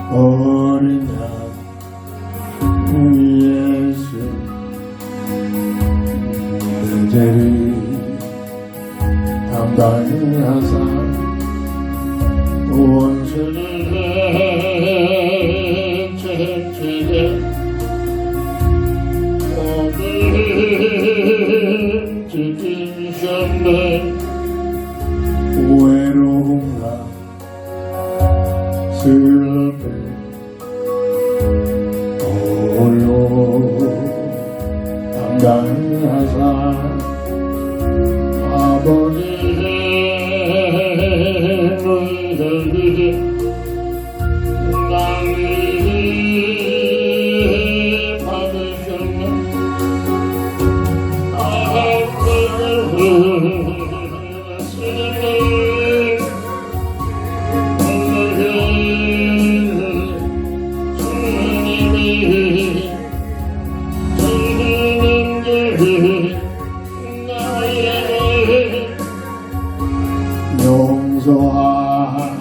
어린 양 예수 은혜를 담당하사 원수를 책지게 오늘 지키셨네 외로움과 슬픔 홀로 담당하사 아버지의 은혜를 나를 받으셨네 용서하여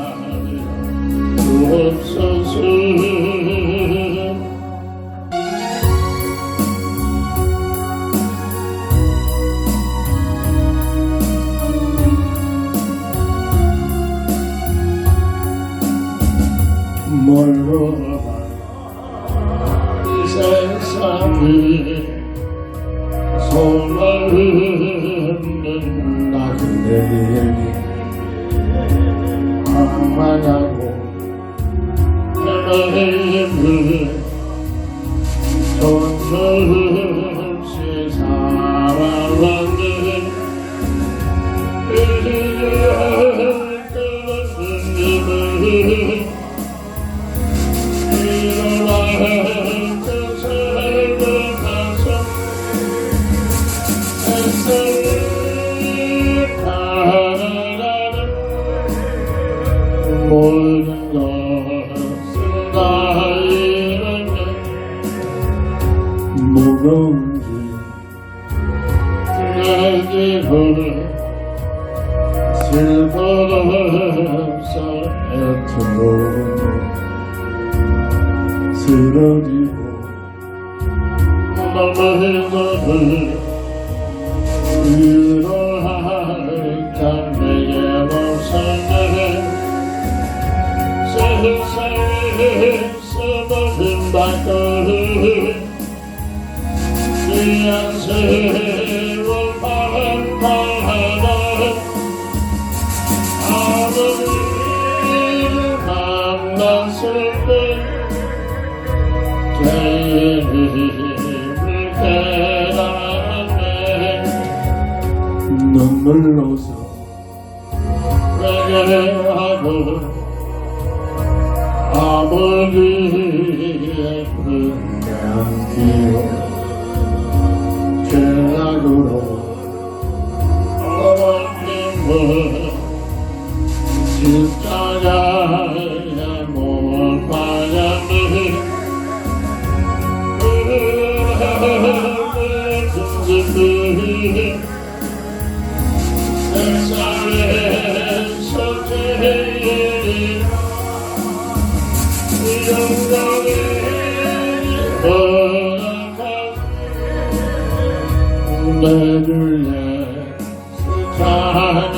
주옵소서 멀로 이 세상이 손을 흔든 나그네에게 항만하고 하나님을 손없이 살아왔네 모든 것은 다 잃었네 무거운 짐 내 집을 슬픔 없어 애통으로 쓰러지고 넘어져도 위로할 자 내게 없었네 세상에 써버린 발걸음 귀한 새로 바람바라다 아버지를 만났을 때 죄를 깨달았네 눈물로서 회개하고 아버지의 그냥 기억 죄악으로 어머님은 십자가에 못 박았네 세상에서 제일 영광의 허락한 나를 예수 찬양하네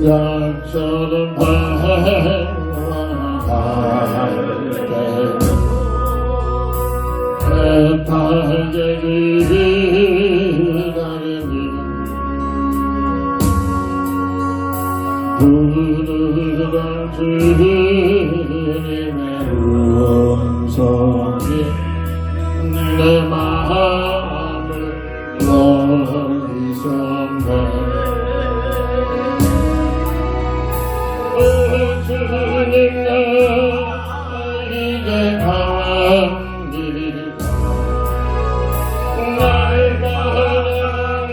한장처럼 바라갈 때 애타게 기다리니 부르던 주님의 음성이 내 마음을 멀리서 주님 나 이제 갑니다 나의 바람을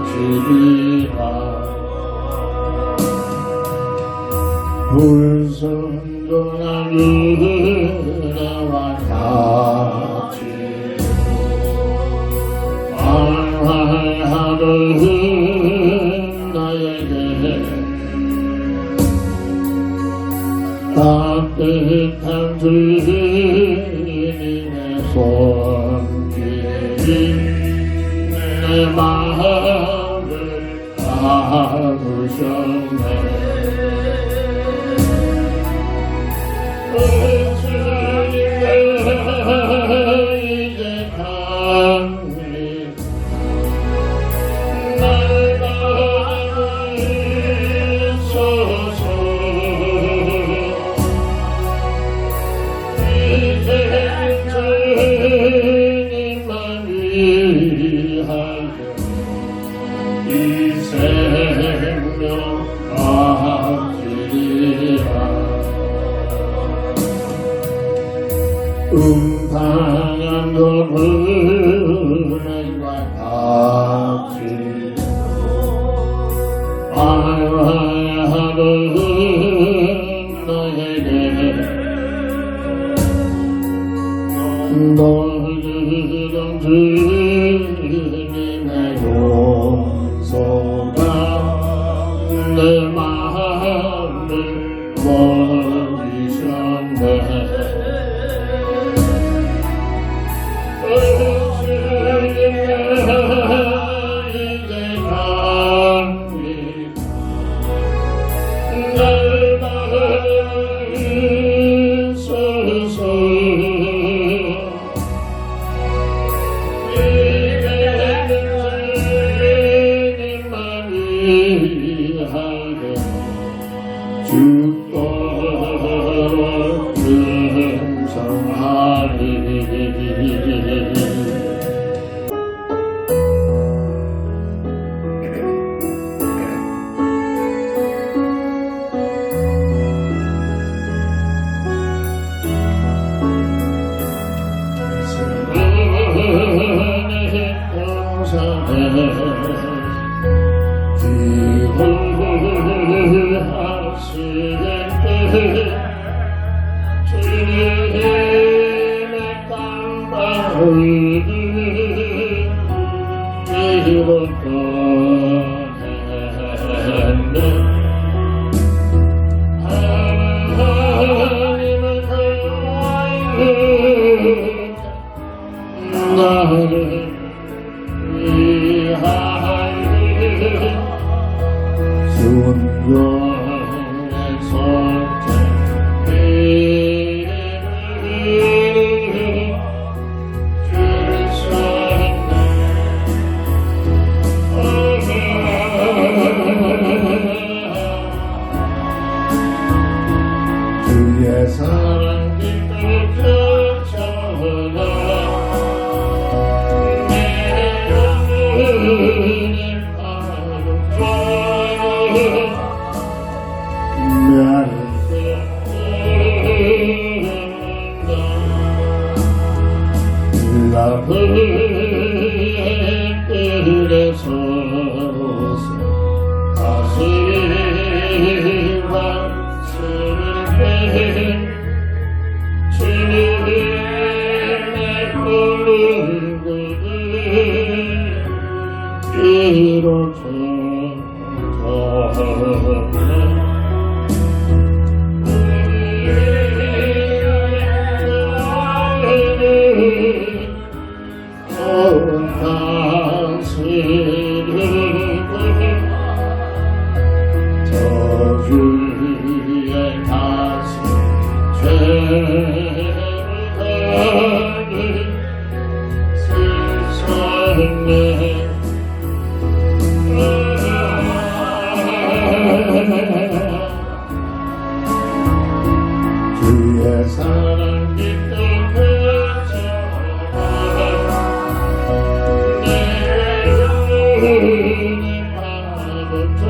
바치리라 불선도나 은혜와 같이 말하는 나에게 따뜻한 주님의 손길이 내 마음을 아우셨네 이제 감히 날 받으소서 이제 주님만 위하여 이 생명 바치리라 음탕한 은혜와 같이 말하는 너에게 너희는 주님의 용서가 내 마음을 먹이셨네 이제 감히 날 받으소서 이제는 주님만 위하여 죽도록 충성하리 나를 위하여 순종의 주의 사랑 깊게 쫓아오나 그의 서서 가슴과 슬픔 주님의 물고를 이루어져 주의 가슴 죄를 세상에 주의 사랑 깊게 내 눈이 파고들어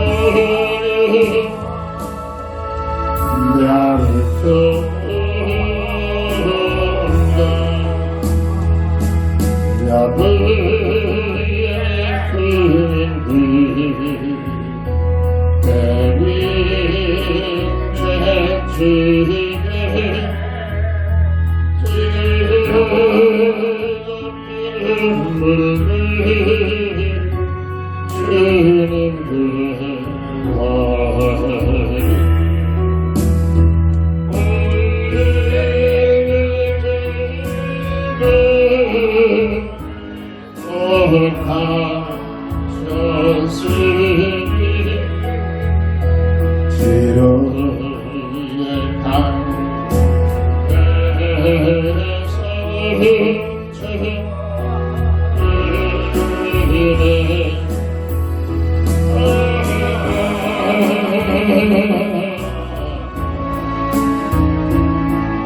나를 쏟는다 야부의 주님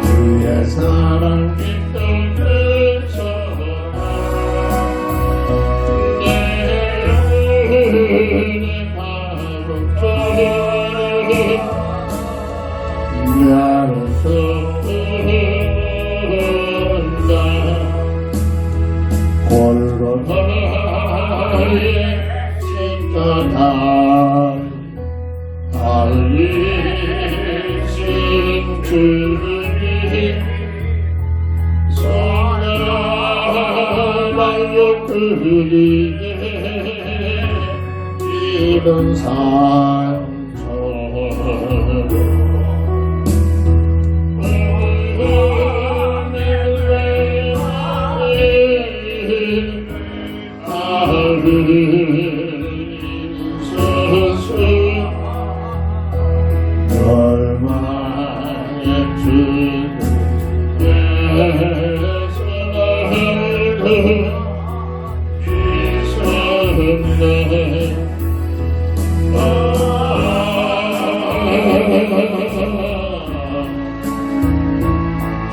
그의 사랑 빛도에서 내 눈에 바로 나로서 온다 골고다의 십자가 달리신 주님이 사랑하여 그리게 이런 상처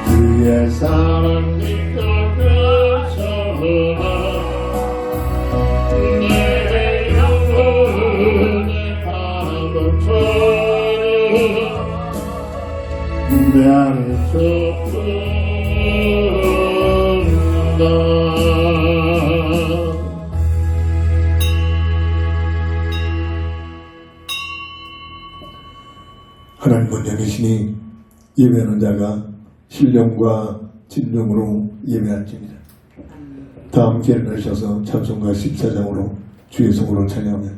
주의 사랑 빛도에서 내 영혼의 파도처럼 나를 쏟는다. 하나님은 영이시니 예배하는 자가 신령과 진정으로 예배할지니라. 다 함께 일어나셔서 찬송가 14장으로 주의 성으로 찬양하며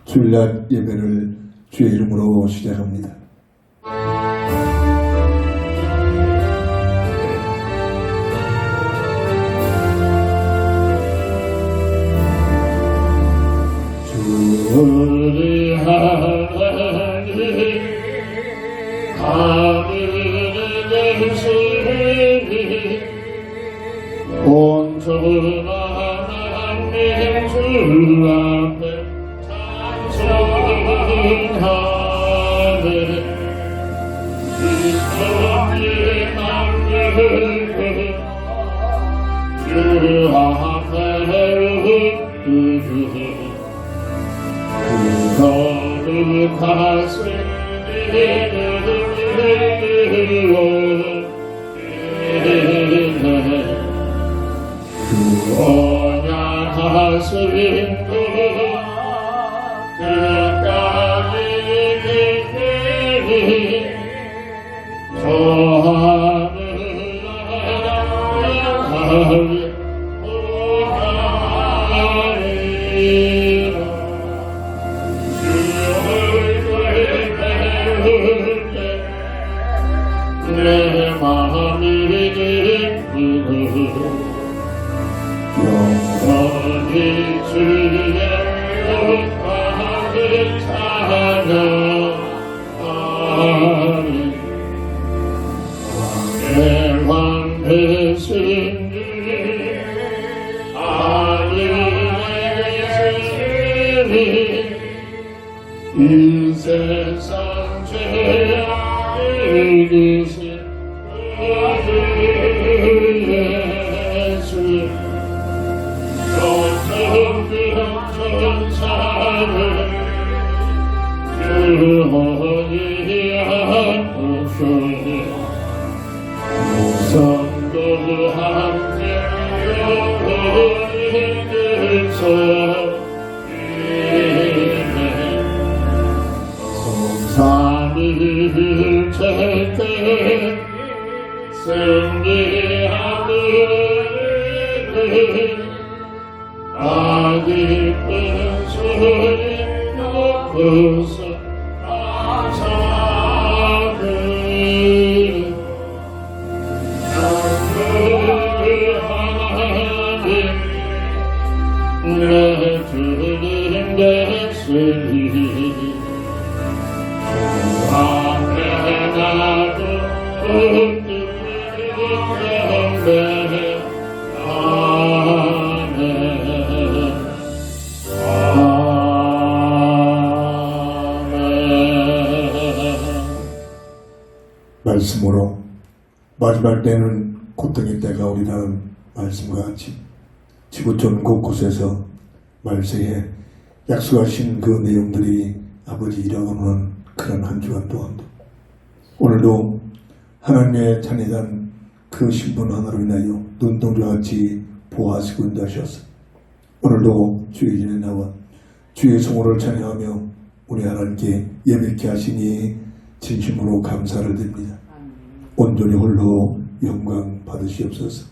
주일날 예배를 주의 이름으로 시작합니다. 우리 하나님 하늘의 계시니 온전한 주 앞에 찬송하네 이스라엘의 남들을 주 앞에 거룩하시리로 언약하신 끝까지 지키니 저 하늘 내 마음이 기쁘고 영원히 주의 뜻을 찬양하리 왕의 왕 되신 주 하늘의 계시니 이 세상 죄악을 이기신 예수 천사를 주원이 하옵소서 우선도 함께 영원히 들소 성삼일 절대 승리하는 기쁜 소리 높여서 감사를 내 주님 백성이 주 앞에 나도 경배하네. 아멘. 말씀으로 마지막 때는 고통의 때가 오리라는 말씀과 같이 지구촌 곳곳에서 말세에 약속하신 그 내용들이 아버지 이뤄가는 그런 한 주간 동안도 오늘도 하나님의 자녀단 그 신분 하나로 인하여 눈동자 같이 보호하시고 인도하셔서 오늘도 주의 전에 나와 주의 성호를 찬양하며 우리 하나님께 예배케 하시니 진심으로 감사를 드립니다. 온전히 홀로 영광 받으시옵소서.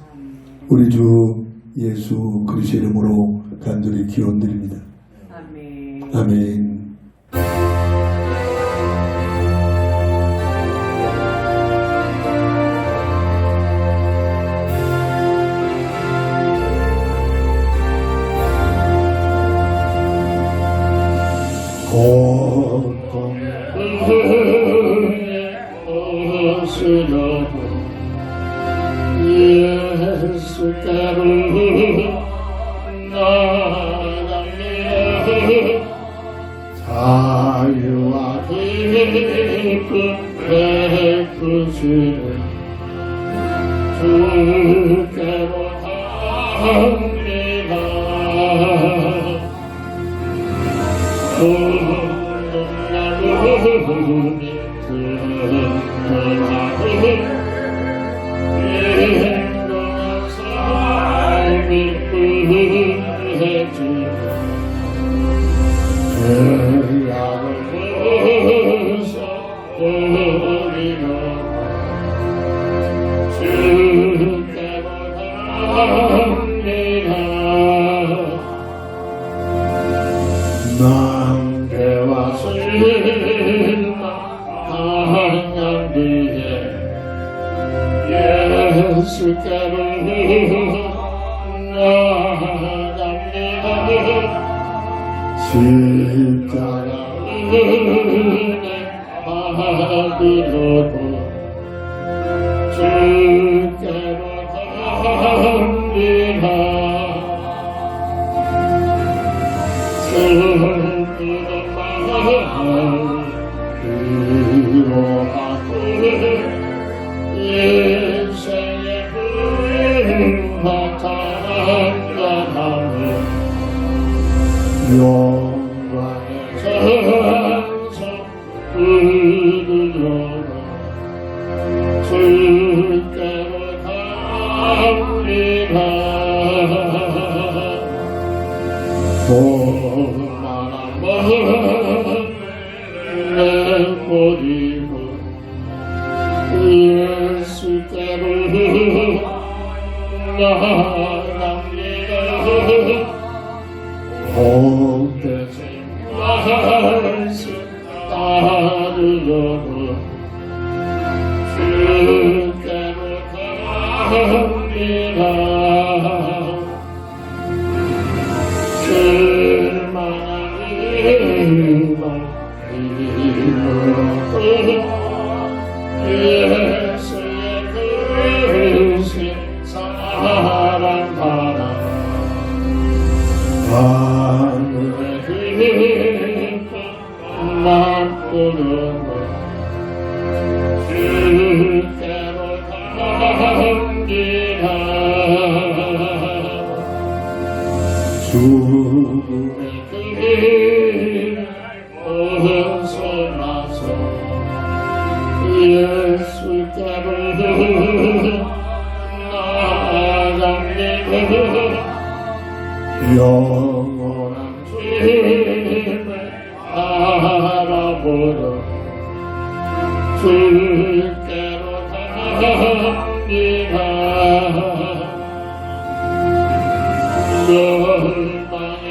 우리 주 예수 그리스도의 이름으로 간절히 기원드립니다. 아멘. 아멘. 고통 옷으로 예수께로 나아갑니다. 자유와 기쁨 베푸시는 주께로 갑니다. 남대와 실망 강한 뒤에 예수께로 나아갑니다. 십자가 은혜 받으려고 주께로 갑니다. 슬프던 마음 위로하고 인생의 불마탄하며 영광의 찬송 부르려고 주께로 갑니다. 얼마나 마음을 내버리고 예수께로 나아갑니다. 복되신 말씀 따르려고 주께로 갑니다. 실망한 일만 예수의 크신 사랑 바라 하늘의 기쁨 맛보려고 주께로 갑니다. 죽음의 길을 벗어나서 예수께로 나아갑니다. 영원한 주님을 알아보려 주께로 갑니다. 얼마나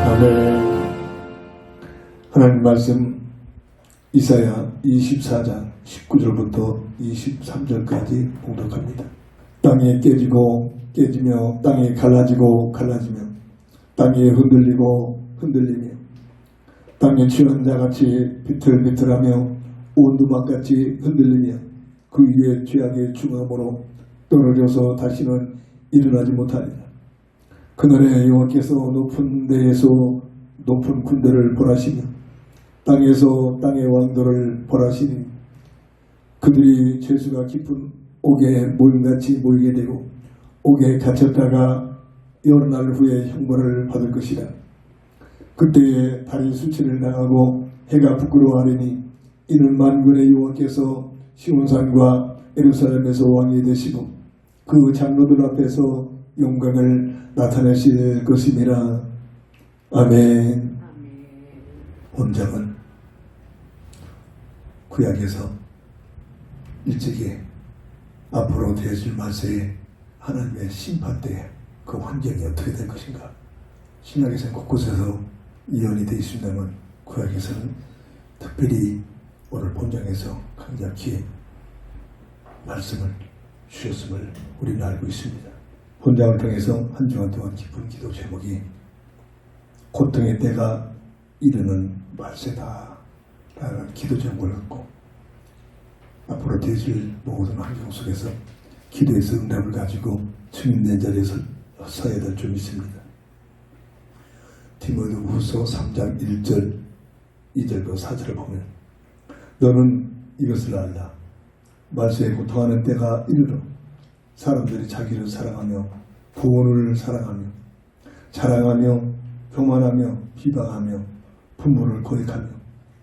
아멘. 하나님 말씀 이사야 24장 19절부터 23절까지 봉독합니다. 땅이 깨지며 땅이 갈라지고 갈라지며 땅이 흔들리고 흔들리며 땅에 취한 자같이 비틀비틀하며 온두막같이 흔들리며 그 위에 죄악의 중함으로 떨어져서 다시는 일어나지 못하리라. 그날에 여호와께서 높은 데에서 높은 군대를 벌하시며 땅에서 땅의 왕들을 벌하시니 그들이 죄수가 깊은 옥에 모임같이 모이게 되고 옥에 갇혔다가 여러 날 후에 형벌을 받을 것이라. 그때에 달이 수치를 당하고 해가 부끄러워하리니 이는 만군의 여호와께서 시온산과 예루살렘에서 왕이 되시고 그 장로들 앞에서 영광을 나타내실 것임이라. 아멘. 본장은 구약에서 일찍이 앞으로 되어질 말세에 하나님의 심판 때에 그 환경이 어떻게 될 것인가. 신약에서는 곳곳에서 예언이 되어 있습니다만 구약에서는 특별히 오늘 본장에서 강력히 말씀을 주셨음을 우리는 알고 있습니다. 본장을 통해서 한 주간 동안 깊은 기도 제목이 고통의 때가 이르는 말세다 라는 기도 제목을 갖고 앞으로 되어질 모든 환경 속에서 기도에서 응답을 가지고 증인된 자리에서 서야 될 줄 믿습니다. 디모데후서 3장 1절 2절과 4절을 보면 너는 이것을 알라. 말세에 고통하는 때가 이르러 사람들이 자기를 사랑하며 부원을 사랑하며 자랑하며 교만하며 비방하며 분부를 거역하며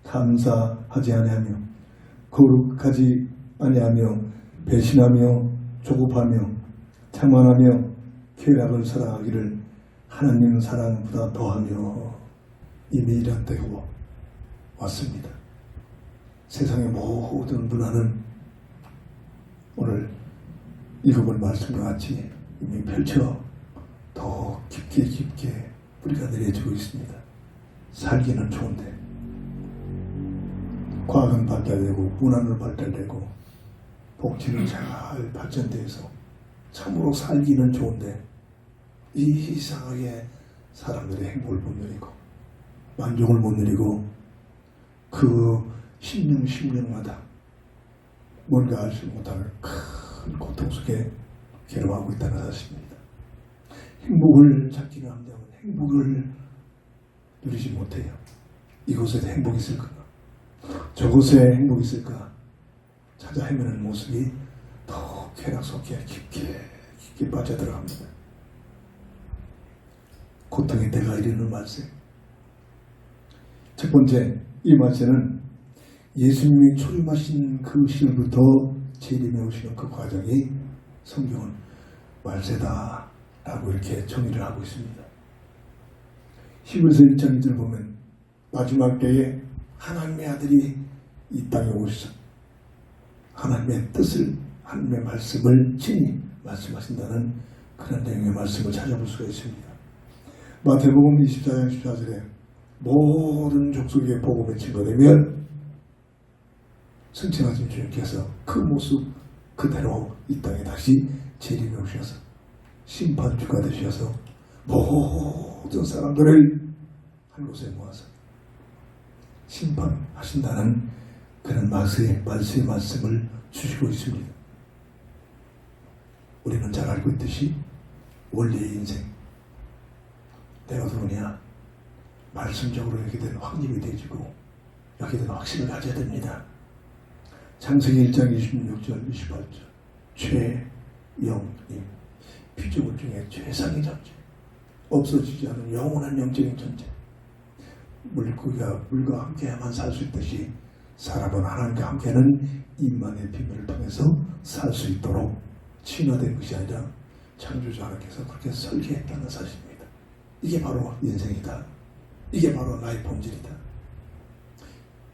감사하지 아니하며 거룩하지 아니하며 배신하며 조급하며 자만하며 쾌락을 사랑하기를 하나님 사랑보다 더하며 이미 이런 때가 왔습니다. 세상의 모든 문화는 오늘 읽어본 말씀과 같이 이미 펼쳐 더 깊게 뿌리가 내려지고 있습니다. 살기는 좋은데 과학은 발달되고 문화는 발달되고 복지는 잘 발전돼서 참으로 살기는 좋은데 이상하게 사람들의 행복을 못 누리고 만족을 못 누리고 그 10년마다 뭔가 알지 못하는 큰 고통 속에 괴로워하고 있다는 사실입니다. 행복을 찾기는 합니다만 행복을 누리지 못해요. 이곳에도 행복이 있을까? 저곳에 행복이 있을까? 찾아 헤매는 모습이 더 쾌락 속에 깊게 빠져들어갑니다. 고통의 때가 이르는 말세. 첫 번째, 이 말세는 예수님이 초림하신 그 시절부터 재림해 오시는 그 과정이 성경은 말세다 라고 이렇게 정의를 하고 있습니다. 히브리서 1장 2절 보면 마지막 때에 하나님의 아들이 이 땅에 오셔서 하나님의 뜻을 하나님의 말씀을 친히 말씀하신다는 그런 내용의 말씀을 찾아볼 수가 있습니다. 마태복음 24장 14절에 모든 족속에게 복음을 증거되면 승천하신 주님께서 그 모습 그대로 이 땅에 다시 재림해 오셔서 심판주가 되셔서 모든 사람들을 한 곳에 모아서 심판하신다는 그런 말세의 말씀을 주시고 있습니다. 우리는 잘 알고 있듯이 원리의 인생 내가 누구냐 말씀적으로 이렇게 되는 확립이 되지고 여기에 대한 확신을 가져야 됩니다. 창세기 1장 26절 28절 최영임 피조물 중에 최상의 존재 없어지지 않은 영원한 영적인 존재. 물과 함께야만 살 수 있듯이 사람은 하나님과 함께하는 임만의 비밀을 통해서 살 수 있도록 친화된 것이 아니라 창조주 하나님께서 그렇게 설계했다는 사실입니다. 이게 바로 인생이다. 이게 바로 나의 본질이다.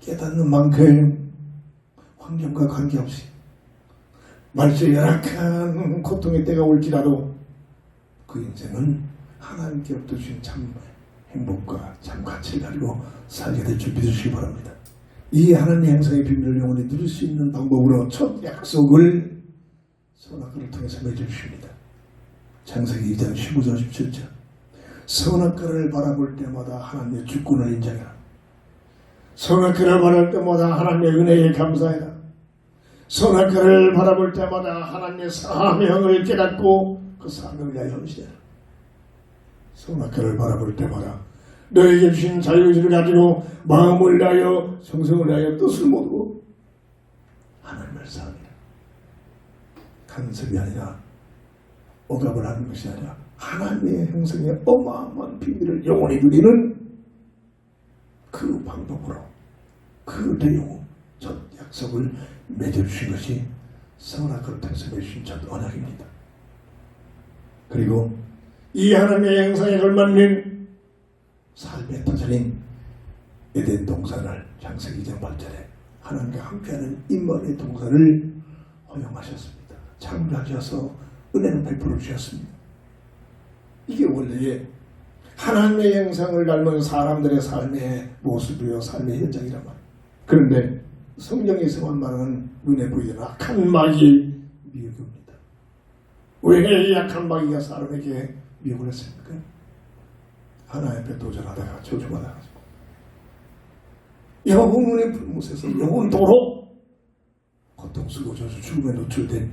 깨닫는 만큼 환경과 관계없이 말수 열악한 고통의 때가 올지라도 그 인생은 하나님께로부터 주신 참 행복과 참 가치를 가지고 살게 될 줄 믿으시기 바랍니다. 이 하나님의 행성의 비밀을 영원히 누릴 수 있는 방법으로 첫 약속을 선악과를 통해서 맺어주십니다. 창세기 2장 15절 17절 선악과를 바라볼 때마다 하나님의 주권을 인정해라. 선악과를 바라볼 때마다 하나님의 은혜에 감사해라. 선악과를 바라볼 때마다 하나님의 사명을 깨닫고 그 사명을 위하여 헌신해라. 선악과를 바라볼 때마다 너에게 주신 자유의지를 가지고 마음을 다하여 정성을 다하여 뜻을 모두고 하나님을 사랑해라. 간섭이 아니라 억압을 하는 것이 아니라 하나님의 형성의 어마어마한 비밀을 영원히 누리는 그 방법으로 그 내용 첫 약속을 맺어주신 것이 선악과를 통해서 맺으신 첫 언약입니다. 그리고 이 하나님의 형상에 걸맞는 삶의 터전인 에덴 동산을 창세기 2장 8절에 하나님과 함께하는 임만의 동산을 허용하셨습니다. 창조하셔서 은혜를 베풀어 주셨습니다. 이게 원래 하나님의 형상을 닮은 사람들의 삶의 모습이요 삶의 현장이란 말이에요. 그런데 성경에서만 말하는 눈에 보이는 악한 마귀의 미혹입니다. 왜 이 악한 마귀가 사람에게 미혹을 했습니까? 하나님 앞에 도전하다가 저주받아가지고 영혼의 불못에서 영원토록 고통스러워 저주 죽음에 노출된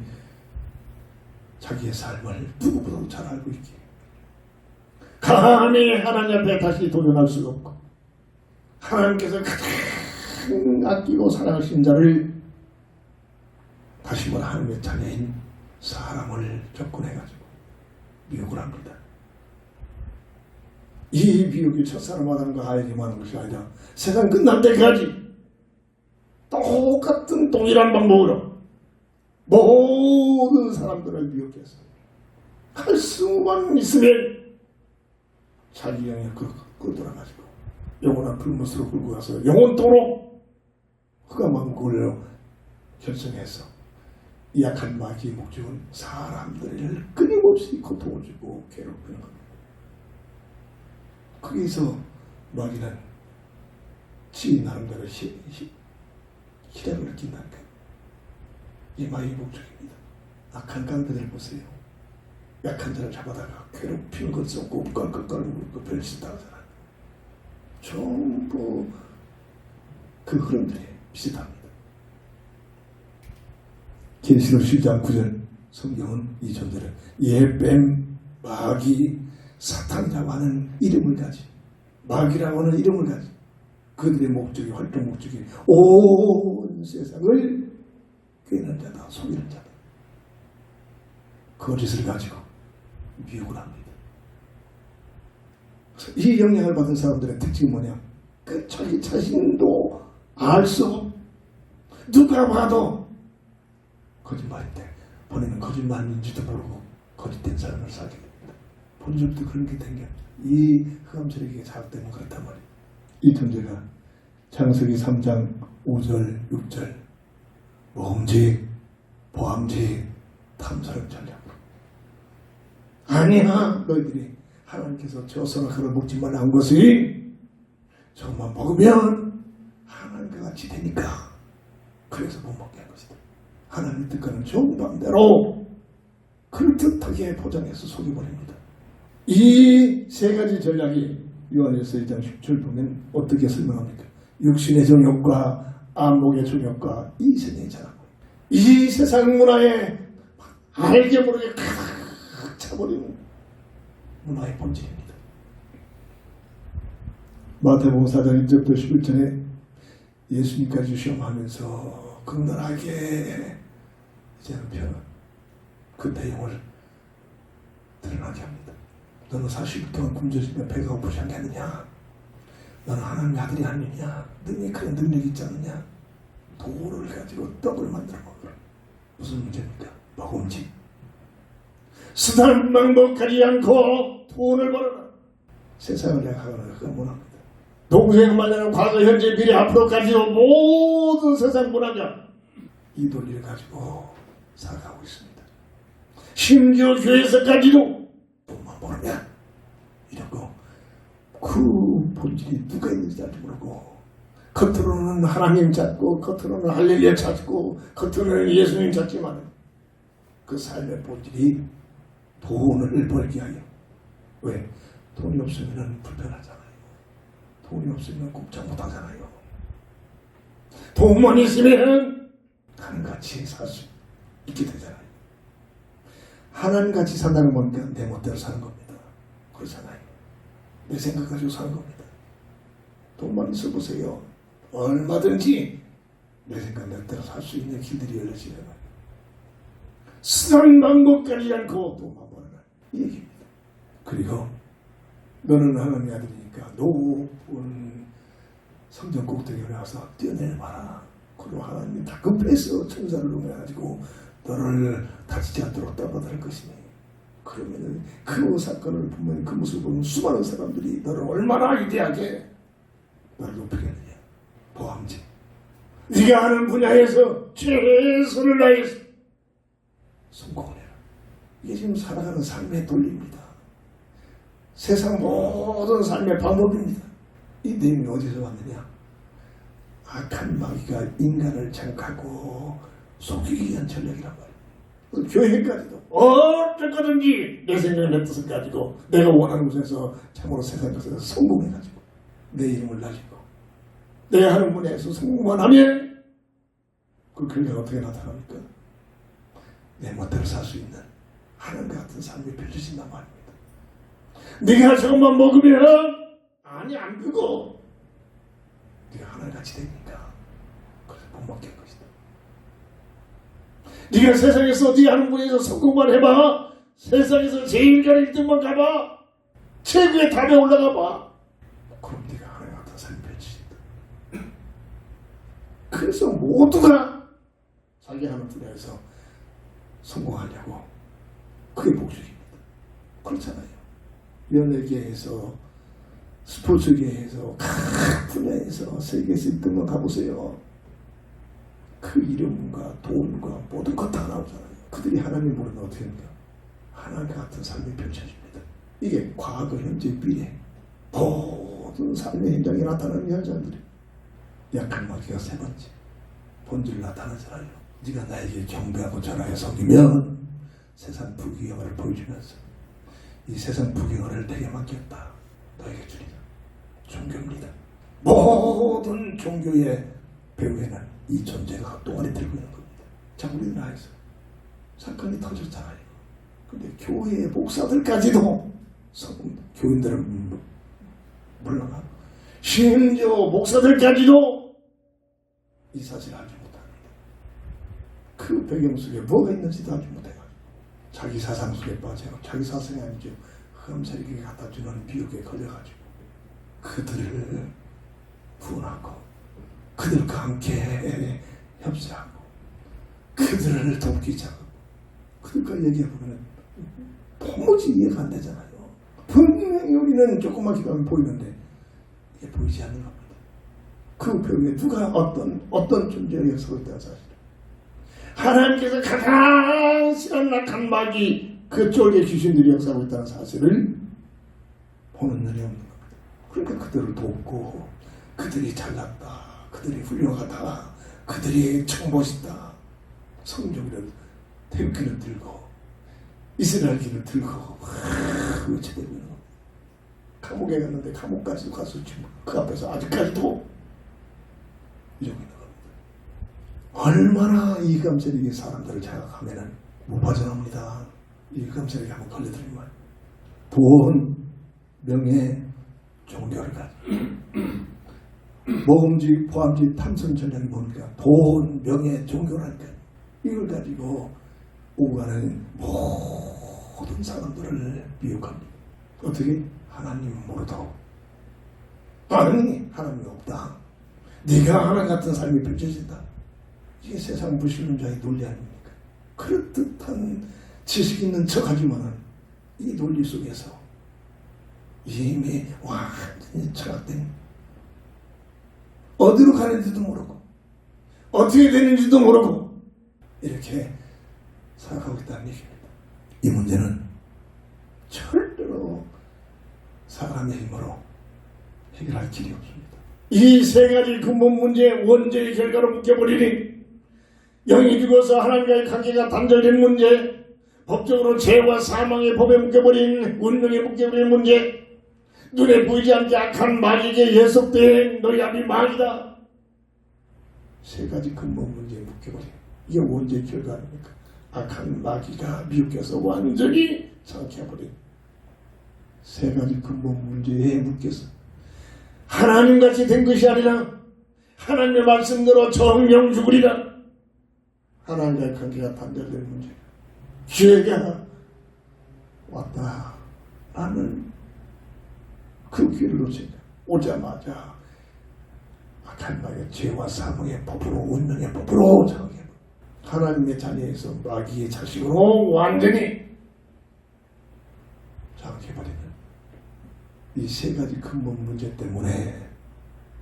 자기의 삶을 누구보다도 잘 알고 있기에 감히 하나님 앞에 다시 도전할 수가 없고 하나님께서 가장 아끼고 사랑하신 자를 다시 한번 하나님의 자녀인 사람을 접근해가지고 미혹을 합니다. 이 미혹이 첫사람 아담과 하에게만 하는 것이 아니라 세상 끝날 때까지 똑같은 동일한 방법으로 모든 사람들을 미혹해서 할 수만 있으면 자기 영에 끌어들어가지고 영원한 불못으로 끌고 가서 영원토록 흑암한 굴로 결정해서 이 약한 마귀의 목적은 사람들을 끊임없이 고통을 주고 괴롭히는 겁니다. 거기서 마귀는 지 나름대로 희락을 느낀다는 거예요. 이 마귀의 목적입니다. 악한 깡패들 보세요. 약한 자를 잡아다가 괴롭히는 것 쏟고 깔깔깔 울고 별짓 다 하잖아요. 전부 그 흐름들이 비슷합니다. 계시록 10장 9절 성경은 이 존재를 예뱀, 마귀, 사탄이라고 하는 이름을 가진 마귀라고 하는 이름을 가진 그들의 목적이 활동 목적이 온 세상을 꿰는 자다, 속이는 자다. 거짓을 가지고 미혹을 합니다. 이 영향을 받은 사람들의 특징이 뭐냐? 그 자기 자신도 알 수 없, 누가 봐도 거짓말인데 본인은 거짓말인지도 모르고 거짓된 사람을 살게 됩니다. 본적도 그런 게 된 게 이 흑암세력의 자극되면 그렇단 말이에요. 이 존재가 창세기 3장 5절 6절 모험직, 보암직, 탐사력 전략으로 아니야 너희들이 하나님께서 저 선악과를 먹지 말라 한 것이 저것만 먹으면 하나님과 같이 되니까 그래서 못 먹게 한 것이다. 하나님의 뜻과는 정반대로 그럴듯하게 포장해서 속여버립니다. 이 세 가지 전략이 요한일서 1장 10절 보면 어떻게 설명합니까? 육신의 정욕과 안목의 정욕과 이생의 자랑, 이 세상 문화에 알게 모르게 가득 차버리는 문화의 본질입니다. 마태복음 4장 1절부터 11절에 예수님까지 시험하면서 극렬하게 이제는 그 내용을 드러나게 합니다. 너는 40일 동안 굶주리며 배가 고프지 않겠느냐? 너는 하나님의 아들이 아니냐? 너는 그런 능력이 있지 않느냐? 돌을 가지고 떡을 만들어 먹으라. 무슨 문제입니까? 먹음직. 쓰는 방법하지 않고 돈을 벌어라. 세상을 내가하거나 그건 원합니다. 동생 말하는 과거, 현재, 미래, 앞으로까지도 모든 세상 문화가 이 논리를 가지고 살아가고 있습니다. 심지어 교회에서까지도 돈만 벌으면 이러고 그 본질이 누가 있는지 알지 모르고 겉으로는 하나님 찾고 겉으로는 할렐루야 찾고 겉으로는 예수님 찾지만 그 삶의 본질이 돈을 벌게 하여. 왜? 돈이 없으면 불편하잖아요. 돈이 없으면 꼼짝 못하잖아요. 돈만 있으면 하나님같이 살 수 있게 되잖아요. 하나님같이 산다는 거니까 내 멋대로 사는 겁니다. 그렇잖아요. 내 생각 가지고 사는 겁니다. 돈만 있어 보세요. 얼마든지 내 생각 멋대로 살 수 있는 길들이 열려지는 거예요. 쓰는 방법까지 않고 돈만 버는 이 얘기입니다. 그리고 너는 하나님의 아들이니까 높은 성전 꼭대기에 올라가서 뛰어내려봐라. 그리고 하나님이 다 급해서 천사를 동해가지고 너를 다치지 않도록 떠받을 것이니 그러면은 그 사건을 보면 그 모습을 보면 수많은 사람들이 너를 얼마나 위대하게 너를 높이겠느냐. 보암직. 네가 하는 분야에서 최선을 다해서 성공을 해라. 이게 지금 살아가는 삶의 논리입니다. 세상 모든 삶의 방법입니다. 이 내용이 어디서 왔느냐? 악한 마귀가 인간을 장악하고 속이기 위한 전략이란 말이에요. 교회까지도 어쨌든지 내 생각을 내 뜻을 가지고 내가 원하는 곳에서 참으로 세상 것에서 성공해가지고 내 이름을 날리고 내가 하는 분야에서 성공만 하면 그 결과가 어떻게 나타납니까? 내 멋대로 살 수 있는 하나님과 같은 삶이 펼쳐진단 말입니다. 네가 저것만 먹으면 아니 안 되고 네가 하나님같이 되니까 그래서 못 먹게 할 것이다. 네가 세상에서 네가 하는 분야에서 성공만 해봐. 세상에서 제일 잘할 1등만 가봐. 최고의 답에 올라가봐. 그럼 네가 하나님 같은 삶이 펼쳐진다. 그래서 모두가 자기 하는 분야에서 성공하려고 그게 목적입니다. 그렇잖아요. 연예계에서 스포츠계에서 각 분야에서 세계에서 1등만 가보세요. 그 이름과 돈과 모든 것 다 나오잖아요. 그들이 하나님 모르면 어떻게 합니까? 하나님 같은 삶이 펼쳐집니다. 이게 과거, 현재, 미래 모든 삶의 현장에 나타나는 현상들이 약한 마귀가 세 번째 본질 나타나잖아요. 네가 나에게 경배하고 절하여 섬기면 세상 부귀영화를 보여주면서 이 세상 부귀영화를 내게 맡겼다. 너에게 주리라. 종교입니다. 모든 종교의 배후에는 이 존재가 동안에 들고 있는 겁니다. 자, 우리나라에서 사건이 터졌잖아요. 근데 교회의 목사들까지도 교인들은 물러나고 심지어 목사들까지도 이 사실을 알지 못합니다. 그 배경 속에 뭐가 있는지도 알지 못해가지고 자기 사상 속에 빠져요. 자기 사상이 아니죠. 흑암세력에게 갖다주는 비유에 걸려가지고 그들을 구원하고 그들과 함께 협세하고 그들을 돕기자고 그들과 얘기해보면 도무지 이해가 안 되잖아요. 분명히 우리는 조금만 기도하면 보이는데 이게 보이지 않는 겁니다. 그 배우에 누가 어떤 존재의 역사가 있다는 사실. 하나님께서 가장 싫어하는 악한 마귀 그 쪽에 귀신들이 역사하고 있다는 사실을 보는 눈이 없는 겁니다. 그러니까 그들을 돕고 그들이 잘났다. 그들이 훌륭하다. 그들이 청멋있다. 성경을 태극기를 들고 이스라엘기를 들고 외쳐대고 있는 겁니다. 감옥에 갔는데 감옥까지도 갔었지 그 앞에서 아직까지도 이러고 있는 겁니다. 얼마나 이 흑암세력이 사람들을 자극하면은 못 빠져나옵니다. 이 흑암세력이 한번 걸려들면 돈, 명예, 종교를 가지고 모험지, 포함지, 탐선 전략이 뭡니까? 돈, 명예, 종교라니까 이걸 가지고 오가는 모든 사람들을 미혹합니다. 어떻게? 하나님은 모르도. 아니, 하나님이 없다. 네가 하나님 같은 삶이 펼쳐진다. 이게 세상 무신론자의 논리 아닙니까? 그럴듯한 지식 있는 척하지만은 이 논리 속에서 이미 완전히 철학된, 어디로 가는지도 모르고 어떻게 되는지도 모르고 이렇게 살아가고 있다는 얘기입니다. 이 문제는 절대로 사람의 힘으로 해결할 길이 없습니다. 이 세 가지 근본 문제, 원죄의 결과로 묶여버리니 영이 죽어서 하나님과의 관계가 단절된 문제, 법적으로 죄와 사망의 법에 묶여버린, 운명에 묶여버린 문제, 눈에 보이지 않게 악한 마귀에게 예속된 너희 아비 마귀다. 세 가지 근본 문제에 묶여버린, 이게 원죄의 결과 아닙니까? 악한 마귀가 미혹해서 완전히 장악해버린 세 가지 근본 문제에 묶여서 하나님같이 된 것이 아니라 하나님의 말씀대로 정령 죽으리라. 하나님과의 관계가 단절된 문제, 기회가 왔다라는 그 기회를 놓치냐. 오자마자 악한 마귀의 죄와 사망의 법으로, 운명의 법으로 장악해 하나님의 자녀에서 마귀의 자식으로 완전히 장악해버리는 이 세 가지 근본 문제 때문에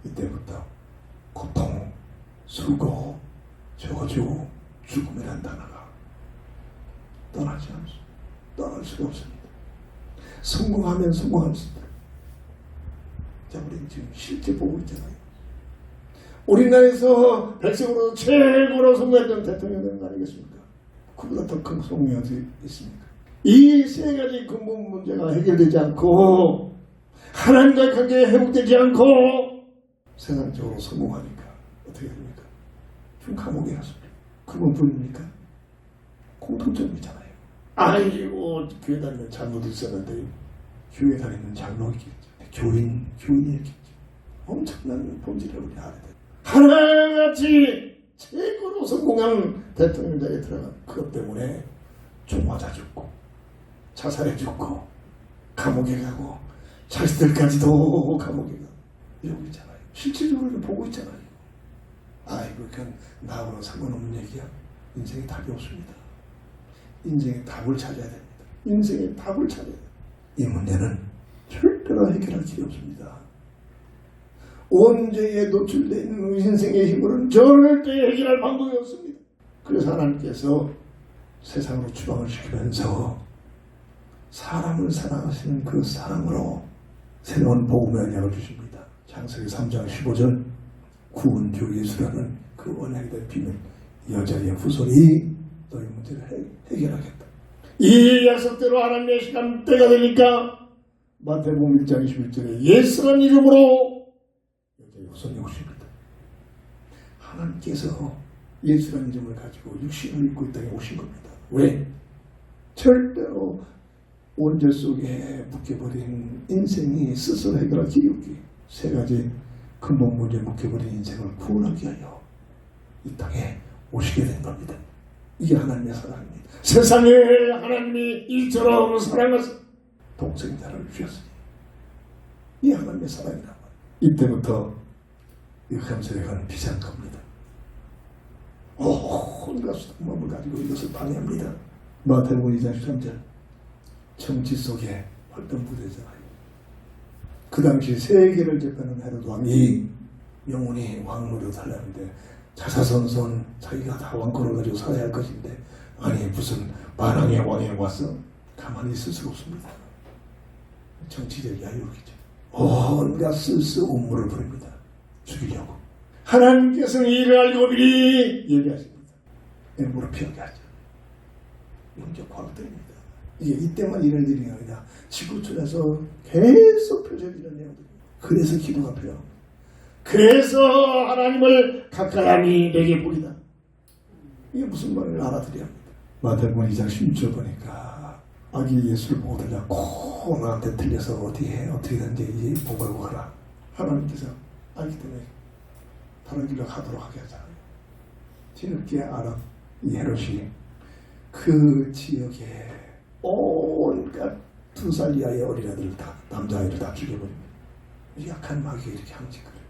이때부터 고통, 수고, 저주, 죽음이란 단어가 떠나지 않습니다. 떠날 수가 없습니다. 성공하면 성공합니다. 자, 우리는 지금 실제 보고 있잖아요. 우리나라에서 백성으로 최고로 성공했던 대통령이 되는 거 아니겠습니까? 그보다 더 큰 성공이 어디 있습니까? 이 세 가지 근본 문제가 해결되지 않고 하나님과의 관계가 회복되지 않고 세상적으로 성공하니까 어떻게 됩니까? 좀 감옥에 갔습니다. 그건뿐입니까? 공통점이잖아요. 아이고, 교회 다니는 장로도 있었는데 교회 다니는 장로이겠죠. 교인이었겠죠. 엄청난 본질을 우리 알아야 돼요. 하나같이 최고로 성공한 대통령자에 들어간 그것 때문에 총 맞아 죽고 자살해 죽고 감옥에 가고 자식들까지도 감옥에 가고 이러고 있잖아요. 실질적으로 보고 있잖아요. 아이고, 그건 나하고는 상관없는 얘기야. 인생에 답이 없습니다. 인생의 답을 찾아야 됩니다. 인생의 답을 찾아야 됩니다. 이 문제는 절대로 해결할 길이 없습니다. 원죄에 노출되어 있는 인생의 힘으로는 절대 해결할 방법이 없습니다. 그래서 하나님께서 세상으로 추방을 시키면서 사람을 사랑하시는 그 사랑으로 새로운 복음의 언약을 주십니다. 창세기 3장 15절 구원주 예수라는 그 언약에 대한 비밀, 여자의 후손이 너희 문제를 해결하겠다. 이 약속대로 하나님의 시간 때가 되니까 마태복음 1장 21절에 예수라는 이름으로 여자의 후손이 오십니다. 하나님께서 예수라는 이름을 가지고 육신을 입고 이 땅에 오신 겁니다. 왜? 절대로 원죄 속에 묶여버린 인생이 스스로 해결할 길이 없기, 세 가지 근본 문제에 묶여버린 인생을 구원하기 위하여 이 땅에 오시게 된 겁니다. 이게 하나님의 사랑입니다. 세상에 하나님이 이처럼 사랑하사 독생자를 주셨으니 이 하나님의 사랑이란 말이에요. 이때부터 이 감사역은 비싼 겁니다. 온갖 수동맘을 가지고 이것을 방해합니다. 마태복음 2장 13절 정치 속에 활동 부대잖아요. 그 당시 세계를 재판하는 헤로드 왕이 영원히 왕으로 살려는데 자사선선 자기가 다 왕권을 가지고 살아야 할 것인데, 아니 무슨 만왕의 왕에 와서 가만히 있을 수가 없습니다. 정치적 야유이죠. 온갖 쓸쓸온물을 부립니다. 죽이려고. 하나님께서는 이를 알고 미리 예비하십니다. 일부러 피하게 하죠. 영적 과학들입니다. 이게 이때만 이런 일이 아니라 지구촌에서 계속 펼쳐지는 내용들입니다. 그래서 기도가 필요합니다. 그래서 하나님을 가까이 내게 보이다. 이게 무슨 말을 알아들여야 합니다. 마태복음 2장 16절 보니까 아기 예수를 보고 들려고 나한테 들려서 어떻게 된지 보고 가라. 하나님께서 알기 때문에 다른 길로 가도록 하게 하잖아요. 뒤늦게 알아. 이 헤롯이 그 지역에 온갖 2살 이하의 어린아이들 다, 남자아이를 다 죽여버립니다. 약한 마귀가 이렇게 항직거립니다.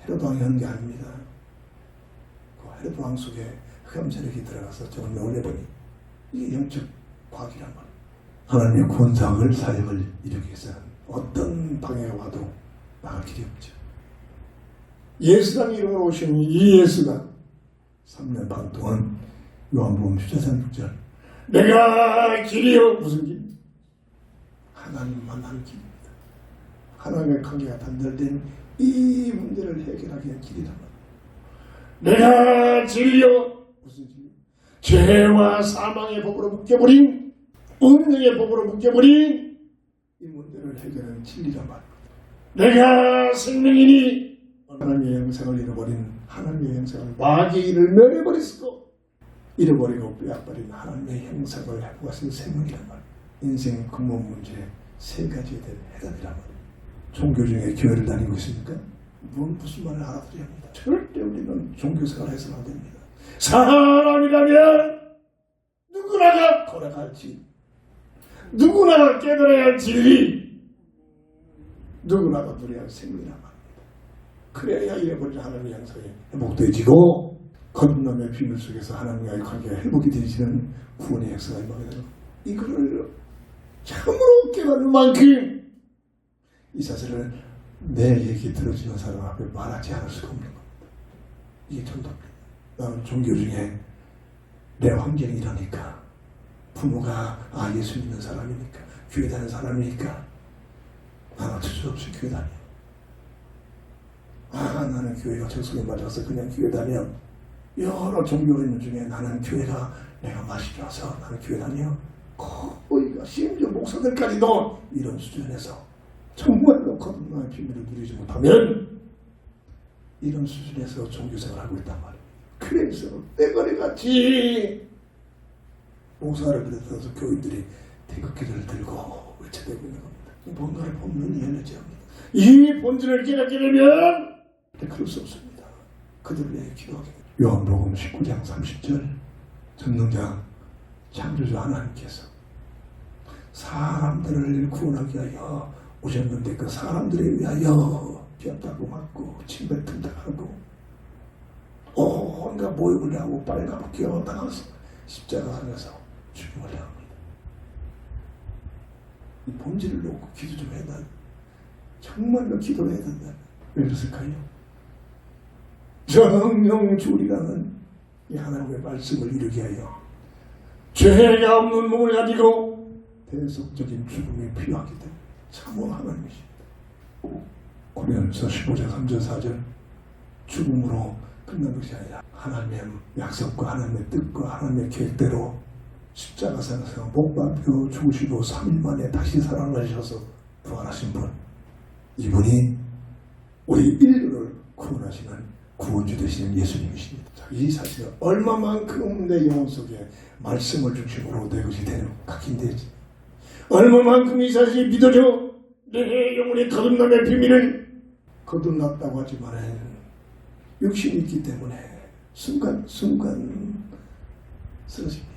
헤로드 왕이 한 게 아닙니다. 그 헤로드 왕 속에 흑암 세력이 들어가서 저걸 내보니 이게 영적 과학이란 말이에요. 하나님의 구원사역을 사역을 이루기 위해서는 어떤 방해가 와도 나갈 길이 없죠. 예수라는 이름으로 오신 이 예수가 3년 반 동안 요한복음 14장 6절 내가 길이요 무슨 길? 하나님 만나는 길입니다. 하나님의 관계가 단절된 이 문제를 해결하기 위한 길이란 말이에요. 내가 진리요 무슨 길? 죄와 사망의 법으로 묶여버린 운명의 법으로 묶여버린 이 문제를 해결하는 진리란 말이에요. 내가 생명이니 하나님의 영생을 잃어버린 하나님의 영생을 마귀의 일을 멸해버렸고 잃어버리고 빼앗버린 하나님의 형상을 회복하신 생명이란 말이에요. 인생 근본 문제 3가지에 대한 해답이란 말이에요. 종교 중에 교회를 다니고 있습니까? 무슨 말을 알아들어야 합니다. 절대 우리는 종교생활을 해서는 안 됩니다. 사람이라면 누구나가 걸어갈 진, 누구나가 깨달아야 할 진리, 누구나가 누려야 할 생명이란 말입니다. 그래야 잃어버린 하나님의 형상이 회복되어지고 거듭남의 비밀 속에서 하나님과의 관계가 회복이 되어지는 구원의 역사가 임하게 되는 이거를 참으로 깨달을 만큼 이 사실을 내 얘기 들어주는 사람 앞에 말하지 않을 수가 없는 겁니다. 이게 정답입니다. 나는 종교 중에 내 환경이 이러니까 부모가 예수 믿는 사람이니까 교회 다니는 사람이니까 나는 어쩔 수 없이 교회 다녀. 나는 교회가 적성에 맞아서 그냥 교회 다녀. 여러 종교가 있는 중에 나는 교회가 내가 맛이 좋아서 나는 교회 다녀. 거의가 심지어 목사들까지도 이런 수준에서 정말로 거듭남의 비밀을 누리지 못하면 이런 수준에서 종교생활을 하고 있단 말이에요. 그래서 떼거리같이 목사를 비롯해서 교인들이 태극기를 들고 외쳐대고 있는 겁니다. 뭔가를 보면 눈이 열리지 합니다. 이 본질을 깨닫게 되면 그럴 수 없습니다. 그들을 위해 기도하게 됩니다. 요한복음 19장 30절 전능자 창조주 하나님께서 사람들을 구원하기 위하여 오셨는데 그 사람들에 위하여 뼈다고 맞고 침뱉음 당하고 온갖 모욕을 하고 빨갛게 당해서 십자가 상에서 죽임을 당합니다. 이 본질을 놓고 기도 좀 해야 돼. 정말로 기도를 해야 된다. 왜 그랬을까요? 정령주리라는 이 하나님의 말씀을 이루기 위하여 죄가 없는 몸을 가지고 대속적인 죽음이 필요하기 때문에 참으로 하나님이십니다. 고린도서 15장 3절 4절 죽음으로 끝난 것이 아니라 하나님의 약속과 하나님의 뜻과 하나님의 계획대로 십자가상에서 못 박혀 죽으시고 3일 만에 다시 살아나셔서 부활하신 분, 이분이 우리 인류를 구원하시는 구원주 되시는 예수님이십니다. 이 사실은 얼마만큼 내 영혼 속에 말씀을 중심으로 내 것이 되는 각인되지, 얼마만큼 이 사실이 믿어져 내 영혼의 거듭남의 비밀을 거듭났다고 하지만 육신이 있기 때문에 순간 쓰러집니다.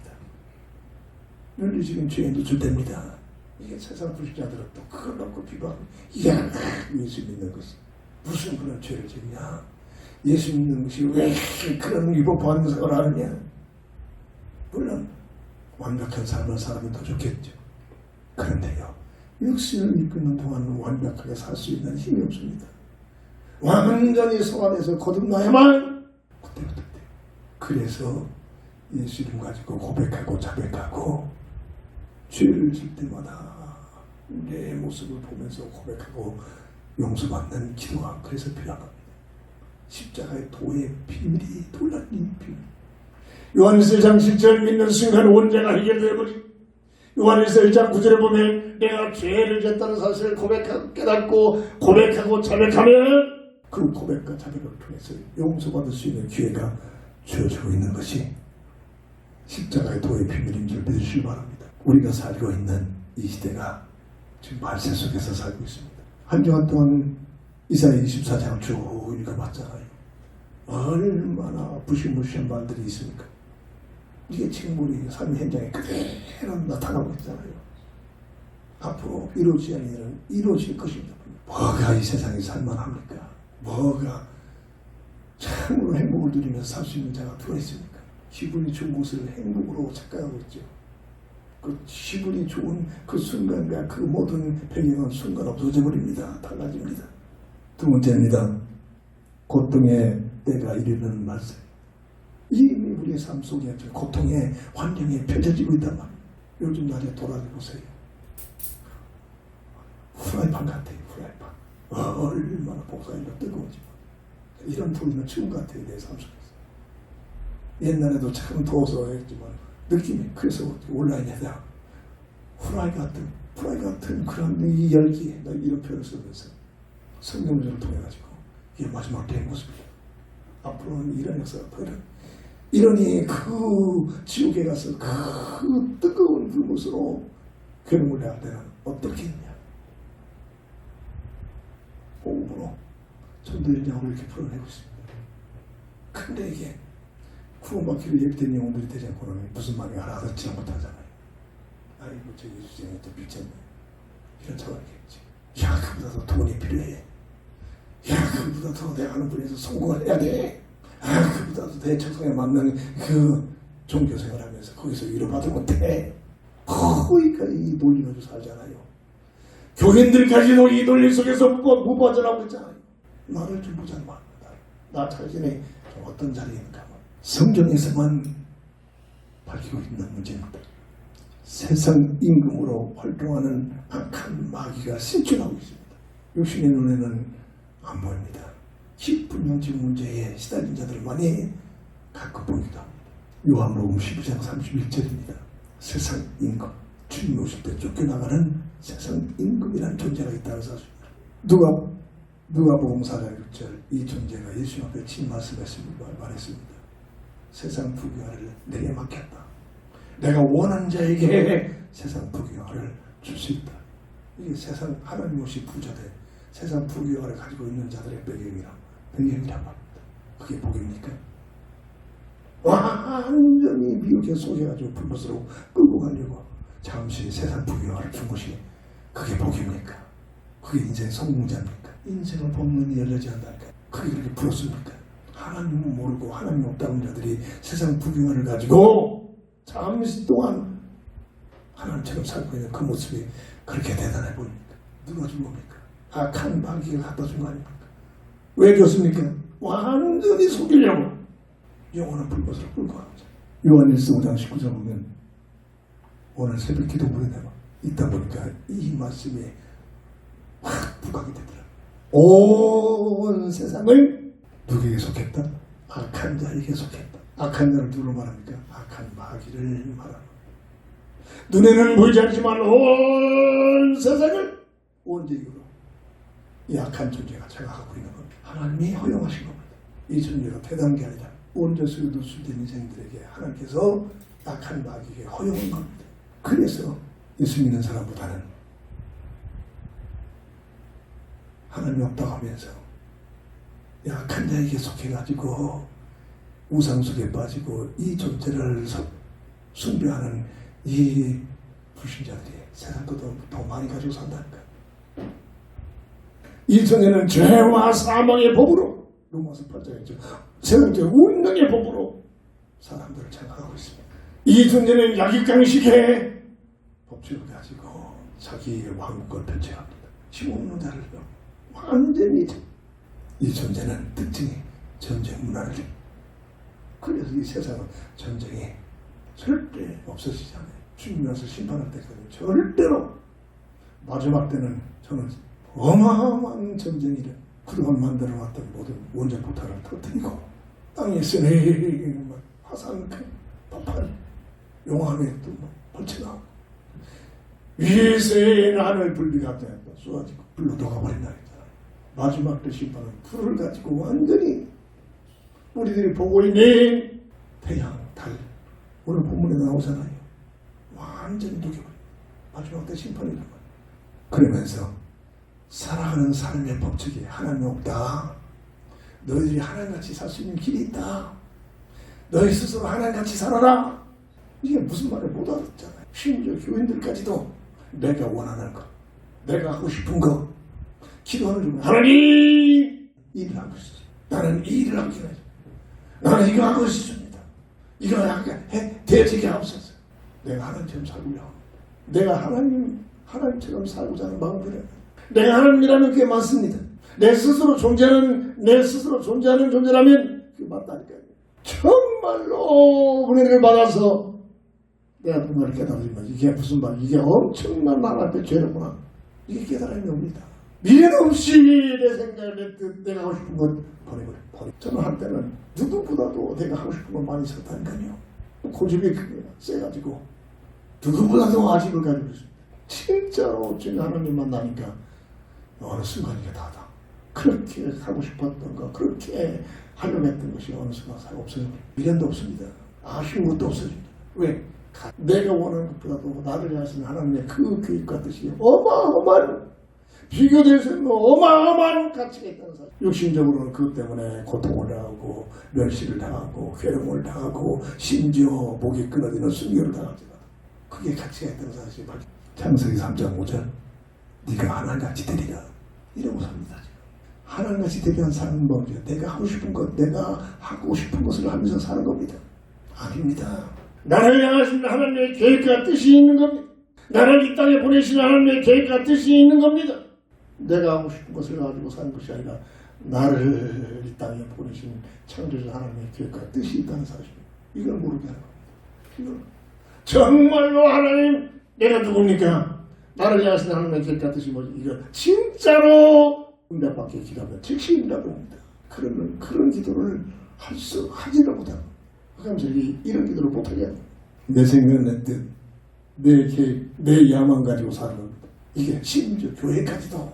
윤리적인 죄에 노출됩니다. 이게 세상 불신자들은 또 그걸 놓고 비방. 이야, 예수 믿는 것이 무슨 그런 죄를 짓냐? 예수 믿는 것이 왜 그런 위법한 생각을 하느냐? 물론 완벽한 삶을 살면 더 좋겠죠. 그런데요, 육신을 이끄는 동안은 완벽하게 살 수 있는 힘이 없습니다. 완전히 소환해서 거듭나야만 그때부터 돼요. 그래서 예수 이름 가지고 고백하고 자백하고 죄를 질 때마다 내 모습을 보면서 고백하고 용서받는 기도가 그래서 필요한 겁니다. 십자가의 도의 비밀이 놀라운 비밀. 요한일서 1장 7절 믿는 순간 원죄가 해결되어버리. 요한일서 1장 9절에 보면 내가 죄를 졌다는 사실을 고백하고 깨닫고 고백하고 자백하면 그 고백과 자백을 통해서 용서받을 수 있는 기회가 주어지고 있는 것이 십자가의 도의 비밀인 줄 믿으시기 바랍니다. 우리가 살고 있는 이 시대가 지금 말세 속에서 살고 있습니다. 한 주간 동안 이사야 24장 쭉 읽어봤잖아요. 얼마나 부시무시한 말들이 있습니까? 이게 지금 우리 삶의 현장에 그대로 나타나고 있잖아요. 앞으로 이루어지지 않는 일은 이루어질 것입니다. 뭐가 이 세상에 살만합니까? 뭐가 참으로 행복을 누리면서 살 수 있는 자가 누가 있습니까? 기분이 좋은 것을 행복으로 착각하고 있죠. 그 기분이 좋은 그 순간과 그 모든 배경은 순간 없어져 버립니다. 달라집니다. 두 번째입니다. 고통의 때가 이르는 말씀. 이미 우리의 삶 속에 고통의 환경이 펼쳐지고 있단 말이에요. 요즘 날에 돌아보세요. 후라이팬 같아요. 후라이팬. 얼마나 복사기가 뜨거워지고 이런 불이는 처음 같아요. 내 삶 속에서. 옛날에도 참 더워서 했지만 느낌이 그래서 온라인에다 후라이 같은 그런 이 열기 이런 표현을 쓰면서 성경문을 통해 가지고 이게 마지막 때의 모습이에요. 앞으로는 이런 역사가 더 이러니 그 지옥에 가서 그 뜨거운 불못으로 괴로움을 내가 내가 어떻게 했냐. 호흡으로 전도연 영혼을 이렇게 풀어내고 있습니다. 근데 이게 구원받기로 예비된 영혼들이 되지 않고는 무슨 말이 하나 듣지 못하잖아요. 아이고 저기 주제에 또 미쳤네. 이런 차원이겠지. 야 그보다 더 돈이 필요해. 야 그보다 더 내가 하는 분에서 성공을 해야 돼. 아 그보다 더 내 적성에 맞는 그 종교생활 하면서 거기서 위로받을 못해. 거기까지 이 논리 가지고 살잖아요. 교인들까지도 이 논리 속에서 못 빠져나오고 있잖아요. 나를 좀 보자는 말입니다. 나 자신의 어떤 자리에 있는가. 성경에서만 밝히고 있는 문제입니다. 세상 임금으로 활동하는 악한 마귀가 실존하고 있습니다. 육신의 눈에는 안 보입니다. 깊은 영적 문제에 시달린 자들을 많이 갖고 보기도 합니다. 요한복음 12장 31절입니다. 세상 임금, 주님 오실 때 쫓겨나가는 세상 임금이라는 존재가 있다는 사실입니다. 누가복음 4장 6절 이 존재가 예수 앞에 친 말씀했습니다. 말했습니다. 세상 부귀화를 내게 맡겼다. 내가 원하는 자에게 세상 부귀화를 줄 수 있다. 이게 세상 하나님 없이 부자된 세상 부귀화를 가지고 있는 자들의 배경이란 말입니다. 그게 복입니까? 완전히 미혹에 속여가지고 불못으로 끌고 가려고 잠시 세상 부귀화를 준 것이 그게 복입니까? 그게 인생 성공자입니까? 인생을 복문이 열려지 않다니까. 그게 그렇게 부럽습니까? 하나님을 모르고 하나님 없다는 자들이 세상 부귀화를 가지고 잠시 동안 하나님처럼 살고 있는 그 모습이 그렇게 대단해 보입니까? 누가 준 겁니까? 악한 마귀가 갖다 준 거 아닙니까? 왜 줬습니까? 완전히 속이려고 영원한 불못으로 끌고 가죠. 요한일서 5장 19절 보면 오늘 새벽 기도문에 있다 보니까 이 말씀이 확 부각이 되더라. 온 세상을 누구에게 속했다? 악한 자에게 속했다. 악한 자를 누구로 말합니까? 악한 마귀를 말합니다. 눈에는 보이지 않지만 온 세상을 온전히로 이 악한 존재가 장악하고 있는 겁니다. 하나님이 허용하신 겁니다. 이 존재가 대단한 게 아니라 온전히 노출된 인생들에게 하나님께서 악한 마귀에게 허용한 겁니다. 그래서 예수 믿는 사람보다는 하나님이 없다고 하면서 약한 자에게 속해가지고 우상 속에 빠지고 이 존재를 숭배하는 이 불신자들이 세상보다 더 많이 가지고 산다니까. 이 존재는 죄와 사망의 법으로 로마서 8장이죠. 세상적 운명의 법으로 사람들을 장악하고 있습니다. 이 존재는 약육강식의 법칙을 가지고 자기의 왕국을 펼쳐갑니다. 힘없는 자를 완전히 이 존재는 특징이 전쟁 문화를 그래서 이 세상은 전쟁이 절대 없어지지 않아요. 주님이 와서 심판할 때까지 절대로 마지막 때는 저는 어마어마한 전쟁이래. 그동안 만들어놨던 모든 원자 포탈을 터뜨리고 땅에 쓰네 화산 폭발 용암에 또 펼쳐나오고 위에서의 하늘 불비가 쏟아지고 불로 녹아버린다 했잖아요. 마지막 때 심판은 불을 가지고 완전히 우리들이 보고 있는 태양, 달 오늘 본문에 나오잖아요. 완전히 녹여버려. 마지막 때 심판이란 말이에요. 그러면서 살아가는 삶의 법칙이 하나님 없다. 너희들이 하나님같이 살 수 있는 길이 있다. 너희 스스로 하나님같이 살아라. 이게 무슨 말을 못 알아듣잖아요. 심지어 교인들까지도 내가 원하는 것, 내가 하고 싶은 것, 기도하는 중 하나님 일을 하고 있어. 나는 이 일을 하고 있어. 나는 이거 하고 싶습니다. 이거 되어지게 하옵소서. 내가 하나님처럼 살고자 합니다. 내가 하나님처럼 살고자 하는 마음이 그래요. 내가 하나님이라면 그게 맞습니다. 내 스스로 존재하는 존재라면 그게 맞다니까요. 정말로 은혜를 받아서 내가 그 말을 깨달으면 이게 무슨 말, 이게 엄청난 말 앞에 죄로구나. 이게 깨달음이 옵니다. 미련 없이 내 생각을 내 뜻, 내가 하고 싶은 것 버리버려. 저는 한때는 누구보다도 내가 하고 싶은 걸 많이 썼다니까요. 고집이 세가지고 누구보다도 아집을 가지고 있습니다. 진짜로 지금 하나님 만나니까 어느 순간 이게 다다. 그렇게 하고 싶었던 거, 그렇게 하려고 했던 것이 어느 순간 없어집니다. 미련도 없습니다. 아쉬운 것도 없어집니다. 왜? 내가 원하는 것보다도 나를 향하신 하나님의 그 계획과 뜻이 어마어마한, 비교될 수 없는 어마어마한 가치가 있다는 사실. 육신적으로는 그것 때문에 고통을 당하고 멸시를 당하고 괴로움을 당하고 심지어 목이 끊어지는 순교를 당하지만 그게 가치가 있다는 사실이 창세기 3장 5절 네가 하나님같이 되리라 이러고 삽니다. 지금 하나님같이 되리라는 사는 법이죠. 내가 하고 싶은 것, 내가 하고 싶은 것을 하면서 사는 겁니다. 아닙니다. 나를 향하신 하나님의 계획과 뜻이 있는 겁니다. 나를 이 땅에 보내신 하나님의 계획과 뜻이 있는 겁니다. 내가 하고 싶은 것을 가지고 사는 것이 아니라 나를 이 땅에 보내신 창조주 하나님의 계획과 뜻이 있다는 사실입니다. 이걸 모르게 하는 겁니다. 정말로 하나님, 내가 누굽니까? 나를 향하신 하나님의 계획과 뜻이 뭐지? 이거 진짜로 응답받게 기도하면 즉시 응답을 합니다. 그런 기도를 하지를 못합니다. 그러면서 이런 기도를 못하게 합니다. 내 생각, 내 뜻, 내 계획, 내 야망 가지고 사는 겁니다. 이게 심지어 교회까지도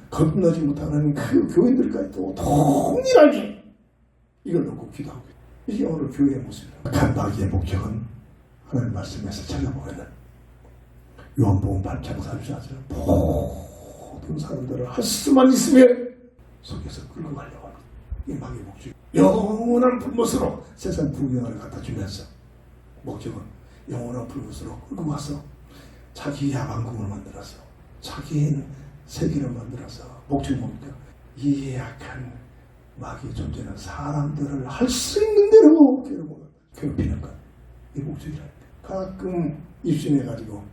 건너지 못하는 그 교인들까지도 동일하게 이걸 놓고 기도하고 있다. 이게 오늘 교회의 모습이다. 간박이의 목적은 하나님 말씀에서 찾아보면은 요한복음 8장 34절 모든 사람들을 할 수만 있으면 속에서 끌고 가려고 합니다. 이 마귀의 목적. 영원한 불못으로 세상 풍경을 갖다 주면서 목적은 영원한 불못으로 끌고 가서 자기 야방궁을 만들어서 자기 세계를 만들어서 목적이 뭡니까? 이 약한 마귀의 존재는 사람들을 할 수 있는 대로 괴롭히는 것. 이 목적이라니까. 가끔 입신해가지고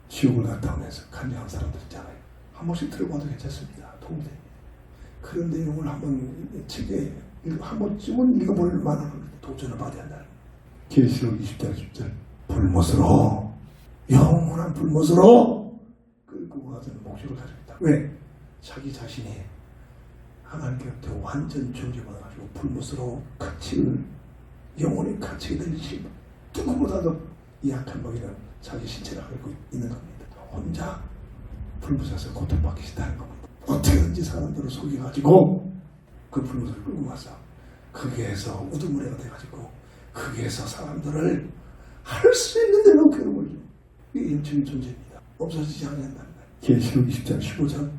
지옥을 갔다 오면서 간증한 사람들 있잖아요. 한 번씩 들어봐도 괜찮습니다. 도움이 됩니다. 그런 내용을 책에 한 번쯤은 읽어볼 만한 도전을 받아야 한다. 계시록 20장 10절 불못으로 영원한 불못으로 끌고 가자는 목적을 가지고 있다. 왜? 자기 자신이 하나님께로부터 완전 존재받아가지고 불못으로 가치를 영원히 가치가 될 시 누구보다도 이 약한 먹이는 자기 신체를 알고 있는 겁니다. 혼자 불못에서 고통받기 싫다는 겁니다. 어떻게든지 사람들을 속여가지고 그 불못을 끌고 가서 거기에서 우두머리가 돼가지고 거기에서 사람들을 할 수 있는 대로 괴로움을 줘. 이게 영적인 존재입니다. 없어지지 않는다는 거예요. 계시록 20장 15절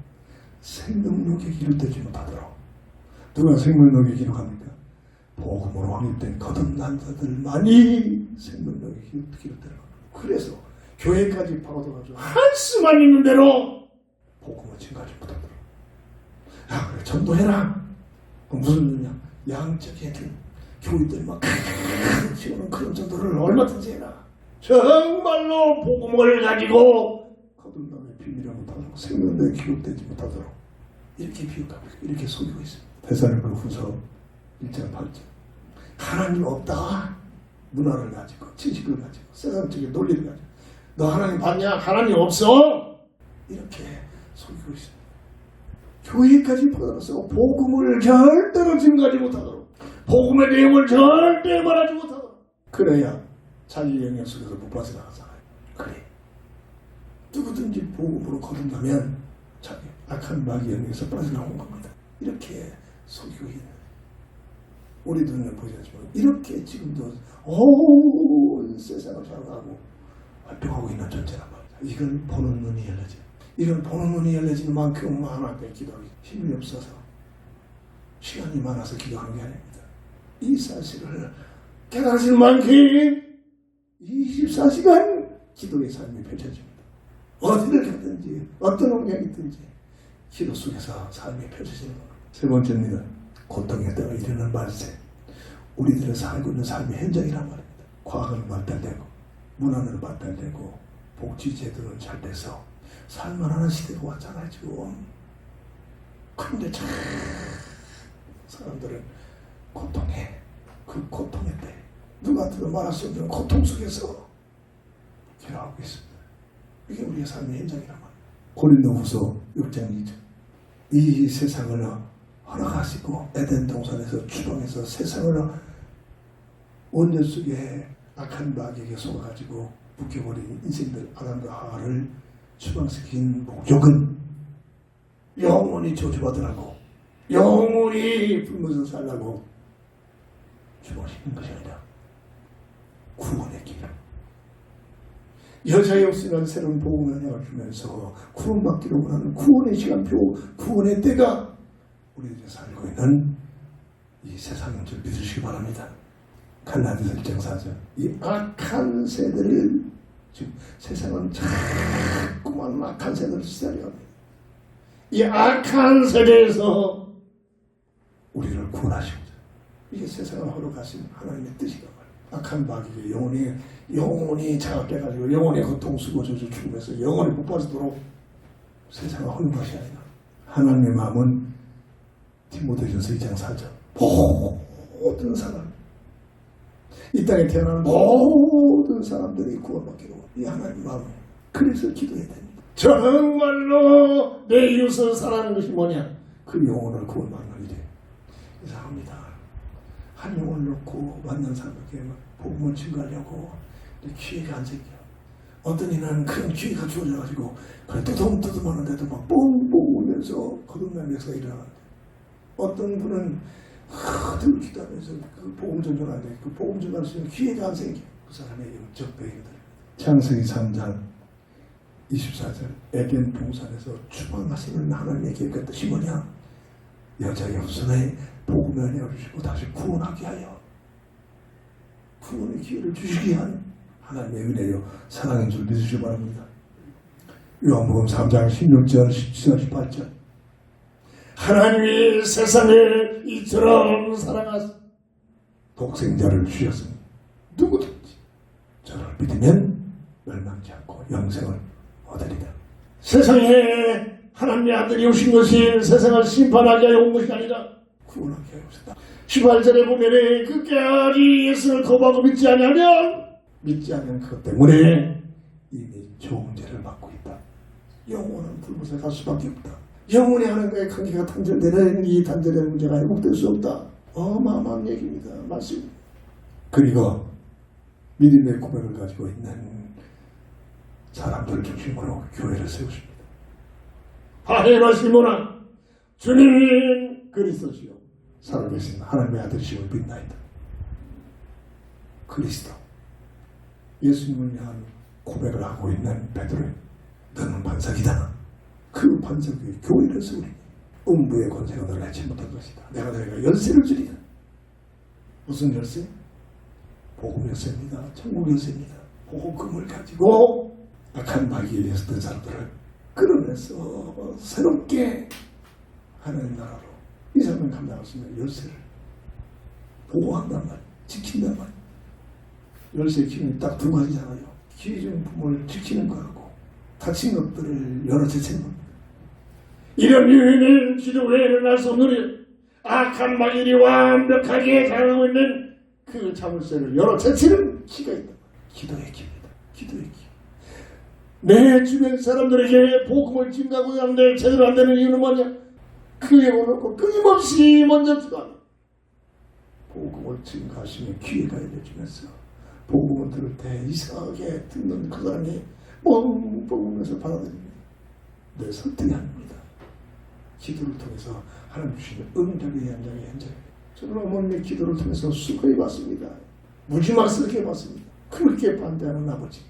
생명록의 길을 떼지 못하도록. 누가 생명록의 길을 갑니까? 복음으로 확립된 거듭난 자들만이 생명록의 길을 떼는 겁니다. 그래서 교회까지 파고들어가지고 할 수만 있는 대로 복음을 증가하지 못하도록. 야, 그래 전도해라. 무슨 의미냐? 양적인 교인들 막 키우는 그런 전도를 얼마든지 해라. 정말로 복음을 가지고 거듭남의 비밀을 못하도록 생명력에 기록되지 못하도록 이렇게 비유하고 이렇게 속이고 있습니다. 데살로니가 후서 1장 8절 하나님 없다 문화를 가지고 지식을 가지고 세상적인 논리를 가지고 너 하나님 봤냐? 하나님 없어? 이렇게 속이고 있습니다. 교회까지 퍼들어서 복음을 절대로 증가하지 못하도록 복음의 내용을 절대 말하지 못하도록 그래야 자기 영역 속에서 못 빠져나가잖아요. 그래 누구든지 복음으로 거듭나면 자기 악한 마귀 영역에서 빠져나온 겁니다. 이렇게 속이고 있는 우리 눈에 보이지 않지만 이렇게 지금도 온 세상을 살아가고 활동하고 있는 존재란 말이다. 이걸 보는 눈이 열려져. 이걸 보는 눈이 열려지는 만큼 하나님께 기도하기 힘이 없어서 시간이 많아서 기도하는 게 아닙니다. 이 사실을 깨달으실 만큼 24시간 기도의 삶이 펼쳐집니다. 어디를 가든지 어떤 환경이든지 기도 속에서 삶이 펼쳐지는 겁니다. 세 번째입니다. 고통에 따라 일어나는 말세. 우리들의 살고 있는 삶의 현장이란 말입니다. 과학은 발달되고 문화는 발달되고 복지제도는 잘 돼서 살만한 시대가 왔잖아요 지금. 그런데 참 사람들은 고통에 그 고통의 때 누구한테도 말할 수 없는 고통 속에서 기도하고 있습니다. 이게 우리의 삶의 현장이란 말입니다. 고린도후서 6장 2절. 이 세상을 허락하시고 에덴 동산에서 추방해서 세상을 원전 속에 악한 마귀에게 속아가지고 묶여버린 인생들 아담과 하와를 추방시킨 목적은 영원히 저주받으라고 영원히 불면서 살라고 추방시킨 것이 아니라 구원의 길. 여자의 없으면 새로운 복음을 향을 주면서 구원받기로 원하는 구원의 시간표, 구원의 때가 우리들이 살고 있는 이 세상인 줄 믿으시기 바랍니다. 갈라디아서 1장 4절. 이 악한 세대를 지금 세상은 자꾸만 악한 세대를 시달려 합니다. 이 악한 세대에서 우리를 구원하시고자 이게 세상을 허락하신 하나님의 뜻이란 말이에요. 악한 마귀가 영원히 자각해가지고 영원히 고통스고 저주 죽으면서 영원히 못 빠지도록 세상을 허는 것이 아니라 하나님의 마음은 디모데전서 2장 4절. 모든 사람 이 땅에 태어나는 모든 사람들이 구원받기로 이 하나님 마음. 그래서 기도해야 됩니다. 정말로 내 이웃을 사랑하는 것이 뭐냐? 그 영혼을 구원받는 일이에요. 이상합니다. 한 영혼을 놓고 만난 사람에게 복음을 증거하려고 기회가 안 생겨. 어떤 이는 큰 기회가 주어져가지고 그래 뜨듬뜨듬하는데도 막 뻥뻥 울면서 거듭난 역사가 일어나는데 어떤 분은 늘 기도하면서 그 복음 전전하는데 그 복음 전할 수 있는 기회가 안 생겨. 그 사람의 영적 배경들. 창세기 3장 24절. 에덴 동산에서 추방하시는 하나님의 계획의 뜻이 뭐냐? 여자의 후손에 복음을 열어주시고 다시 구원하게 하여 구원의 기회를 주시기 위한 하나님의 은혜요 사랑인 줄 믿으시기 바랍니다. 요한복음 3장 16절 17절 18절. 하나님이 세상을 이처럼 사랑하사 독생자를 주셨으니 누구든지 저를 믿으면 멸망치 않고 영생을 얻으리라. 세상에 하나님의 아들이 오신 것이 세상을 심판하게 하여 온 것이 아니라 구원하게 하여 오셨다. 18절에 보면 끝까지 예수를 거부하고 믿지 않으면 그것 때문에 이미 좋은 죄를 받고 있다. 영혼은 불못에 갈 수밖에 없다. 영혼이 하나님과의 관계가 단절되는 이 단절된 문제가 회복될 수 없다. 어마어마한 얘기입니다. 말씀. 그리고 믿음의 고백을 가지고 있는 사람들을 중심으로 교회를 세우십니다. 하해라 시몬아 주님 그리스도시요 살아계신 하나님의 아들이심을 믿나이다. 그리스도 예수님을 위한 고백을 하고 있는 베드로, 너는 반석이다. 그 반석 위에 교회를 세우리니 음부의 권세가 너를 해치 못할 것이다. 내가 너희가 열쇠를 주리다. 무슨 열쇠? 복음 열쇠입니다. 천국 열쇠입니다. 복음을 가지고 악한 마귀에 의해서 사람들을 끌어내서 새롭게 하나님 나라로 이 사람을 감당할 수 있는 열쇠를 보호한단 말, 지킨단 말. 열쇠의 기능이 딱 두 가지잖아요. 기존품을 지키는 거하고 닫힌 것들을 열어제치는 겁니다. 이런 유인은 기도 외에는 할 수 없는 악한 마귀이 완벽하게 장하고 있는 그 자물쇠를 열어제치는 기가 있다. 기도의 기입니다. 기도의 기. 내 주변 사람들에게 복음을 증가하고 하는데 제대로 안 되는 이유는 뭐냐? 그 영혼을 놓고 끊임없이 먼저 기도하는 복음을 증가하시면 기회가 열려주면서 복음을 들을 때 이상하게 듣는 그 사람이 뻥뻥하면서 받아들입니다. 내 설득이 아닙니다. 기도를 통해서 하나님 주시는 응답의 현장의 현장입니다. 저는 어머님의 기도를 통해서 수고해 봤습니다. 무지막스럽게 봤습니다. 그렇게 반대하는 아버지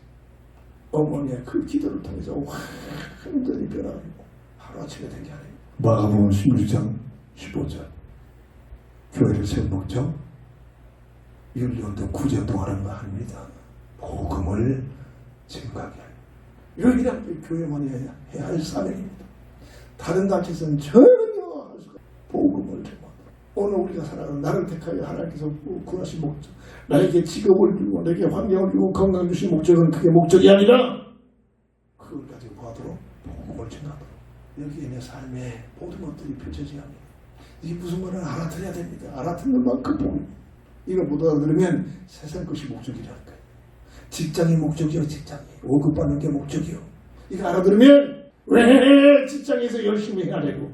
어머니의 그 기도를 통해서 완전히 변화하고 하루아침에 된 게 아니에요. 마가복음 16장 15절 교회를 세운 목적 윤리운동 구제운동하는 거 아닙니다. 복음을 증가하게 하여 이런 게 교회만이 해야 할 사명입니다. 다른 단체에서는 전혀 할 수가 복음을 전하고 오늘 우리가 살아가는 나를 택하여 하나님께서 구하신 목적, 나에게 직업을 주고 내게 환경을 주고 건강 주신 목적은 그게 목적이 아니라 그걸 가지고 보도록 복음을 전하도록 여기에 내 삶의 모든 것들이 펼쳐져야 합니다. 이게 무슨 말을 알아들어야 됩니다. 알아듣는 만큼 복음. 이걸 못 알아들으면 세상 것이 목적이라니까요. 직장이 목적이요. 직장이. 월급 받는 게 목적이요. 이거 알아들으면 왜 직장에서 열심히 해야 되고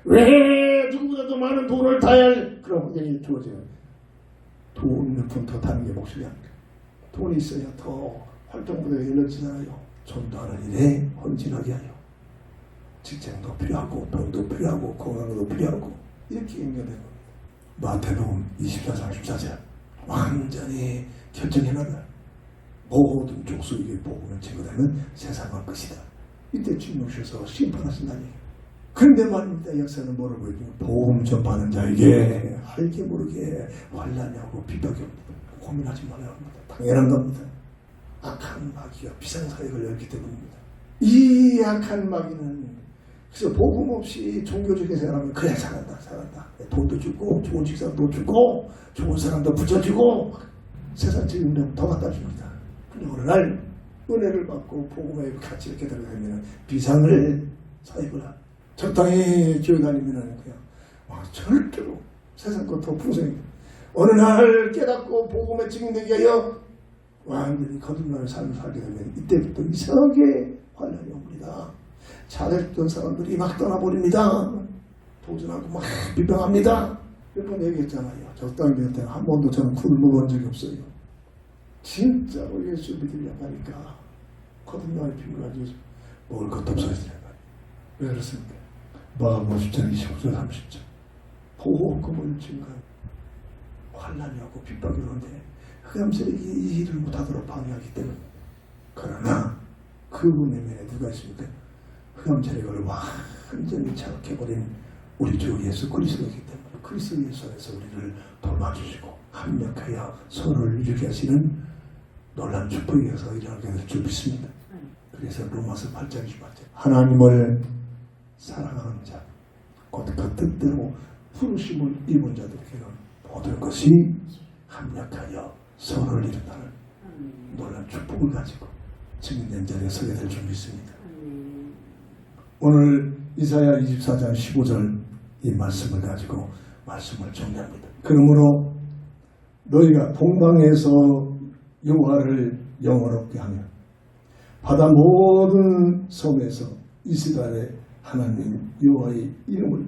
왜 누구보다도 많은 돈을 타야 할 그런 환경이 주어져요. 돈 몇 푼 더 타는 게 목적이 아닙니까? 돈이 있어야 더 활동부에 열려지잖아요. 전도하는 일에 헌신하게 하여 직장도 필요하고 돈도 필요하고 건강도 필요하고 이렇게 연결된 겁니다. 마태복음 24장 14절 완전히 결정해나가 모든 족속에게 복음을 증거되는 세상의 것이다. 이때 주님 오셔서 심판하신다는 얘기예요. 그런데 말입니다. 역사는 뭐를 보여주면 복음 전파하는 자에게 알게 모르게 환난이 오고 핍박이 옵니다. 고민하지 말아야 합니다. 당연한 겁니다. 악한 마귀가 비상사에 걸렸기 때문입니다. 이 악한 마귀는 그래서 복음 없이 종교적인 생활하면 그래 잘한다. 돈도 주고 좋은 직장도 주고 좋은 사람도 붙여주고 세상적인 은혜를 더 갖다 줍니다. 근데 어느 날 은혜를 받고 복음에 같이 이렇게 들어가면 비상을 사입을 적당히 교회 다니면 그냥 절대로 세상 것 더 풍성해. 어느 날 깨닫고 복음에 증인되게 하여 완전히 거듭나는 삶을 살게 되면 이때부터 이상하게 환난이 옵니다. 잘했던 사람들이 막 떠나버립니다. 도전하고 막 비방합니다. 몇 번 얘기했잖아요. 적당히 될 때는 한 번도 저는 굶어본 적이 없어요. 진짜로 예수 믿으려고 하니까 거듭나는 빈을 가지고 먹을 것도 없어지는 거예요. 왜 그렇습니까? 마가복음 10장 29절 30절 보호금을 증거한 환난이 오고 핍박이 오는데 흑암세력이 이 일을 못하도록 방해하기 때문에 그러나 그분의 면에 누가 있습니까? 흑암세력을 완전히 장악해버린 우리 주 예수 그리스도이기 때문에 그리스도 예수 안에서 우리를 돌봐주시고 합력하여 서로를 이루게 하시는 놀라운 축복이 어서 일어나게 될 줄 믿습니다. 그래서 로마서 8장 28절 하나님을 사랑하는 자 곧 그 뜻대로 부르심을 입은 자들에게는 모든 것이 합력하여 서로를 이룬다는 놀라운 축복을 가지고 증인된 자리에 서게 될 줄 믿습니다. 오늘 이사야 24장 15절 이 말씀을 가지고 말씀을 정리합니다. 그러므로 너희가 동방에서 여호와를 영원롭게 하며 바다 모든 섬에서 이스라엘의 하나님 여호와의 이름을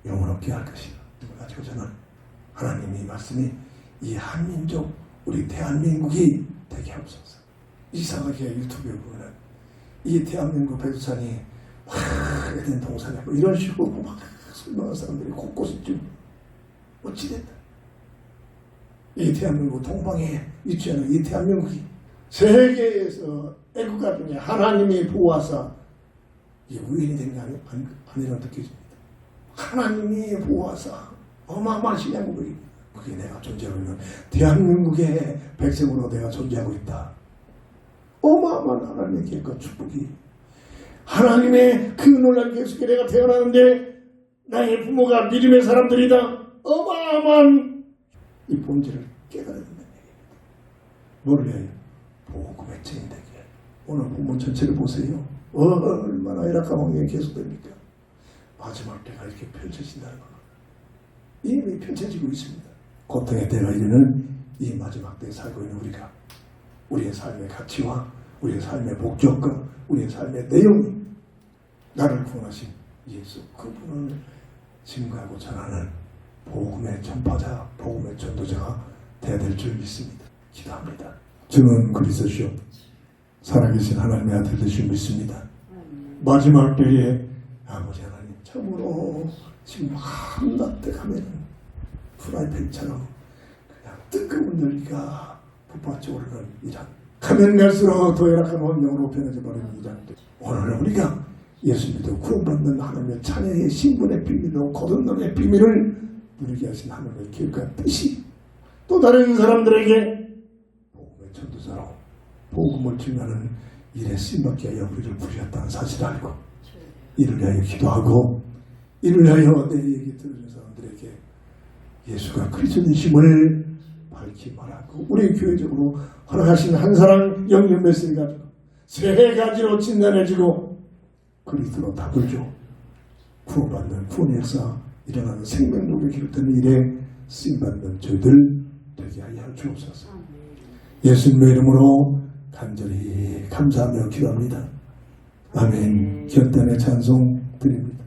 영원롭게 할 것이다. 가지고 저는 하나님의 말씀이 이 한민족 우리 대한민국이 되게 하옵소서. 이상하게 유튜브에 보면 이 대한민국 백두산이 막 에덴 동산에 뭐 이런 식으로 막 설명하는 사람들이 곳곳에 좀 어찌됐다. 이 대한민국 동방에 위치하는 이 대한민국이 세계에서 애국가 중에 하나님이 보호하사 이게 우연이 된 게 아니라 느껴집니다. 하나님이 보호하사 어마어마하신 행복입니다. 그게 내가 존재하고 있는 대한민국의 백성으로 내가 존재하고 있다. 어마어마한 하나님의 계획과 축복이 하나님의 그 놀라운 계획 속에 내가 태어나는데 나의 부모가 믿음의 사람들이다. 어마어마한 이 본질을 깨달아야 된다는 얘기입니다. 뭐를 해요? 복음의 증인되게. 오늘 본문 전체를 보세요. 얼마나 열악한 환경이 계속됩니까? 마지막 때가 이렇게 펼쳐진다는 겁니다. 이미 펼쳐지고 있습니다. 고통의 때가 이르는 이 마지막 때에 살고 있는 우리가 우리의 삶의 가치와 우리의 삶의 목적과 우리의 삶의 내용이 나를 구원하신 예수 그분을 증거하고 전하는 복음의 전파자, 복음의 전도자가 되어야 될 줄 믿습니다. 기도합니다. 주는 그리스도시요 살아계신 하나님의 아들 되신 믿습니다. 마지막 때에 아버지 하나님 참으로 지금 한낮때 가면 프라이팬처럼 그냥 뜨거운 열기가 북받쳐 오르는 이란 가면 갈수록 더 열악한 환경으로 변해져 버리는 이란들 오늘 우리가 예수 믿어 구원받는 하나님의 찬양의 신분의 비밀로 거듭남의 비밀을 누리게 하신 하나님의 계획과 뜻이 또 다른 사람들에게 복음의 전도자로 복음을 증하는 일에 쓰임받게 하여 우리를 부르셨다는 사실을 알고 이를 위하여 기도하고 이를 위하여 내 얘기 들으는 사람들에게 예수가 그리스도이심을 밝히 말하고 우리 교회적으로 허락하신 한 사람 영역 메시지를 가지고 세 가지로 진단해주고 그리스도로 답을 줘 구원받는 구원의 역사 일어나는 생명력을 기록되는 일에 쓰임받는 저희들 되게 하여 주옵소서. 예수님의 이름으로 간절히 감사하며 기도합니다. 아멘. 견단의 찬송 드립니다.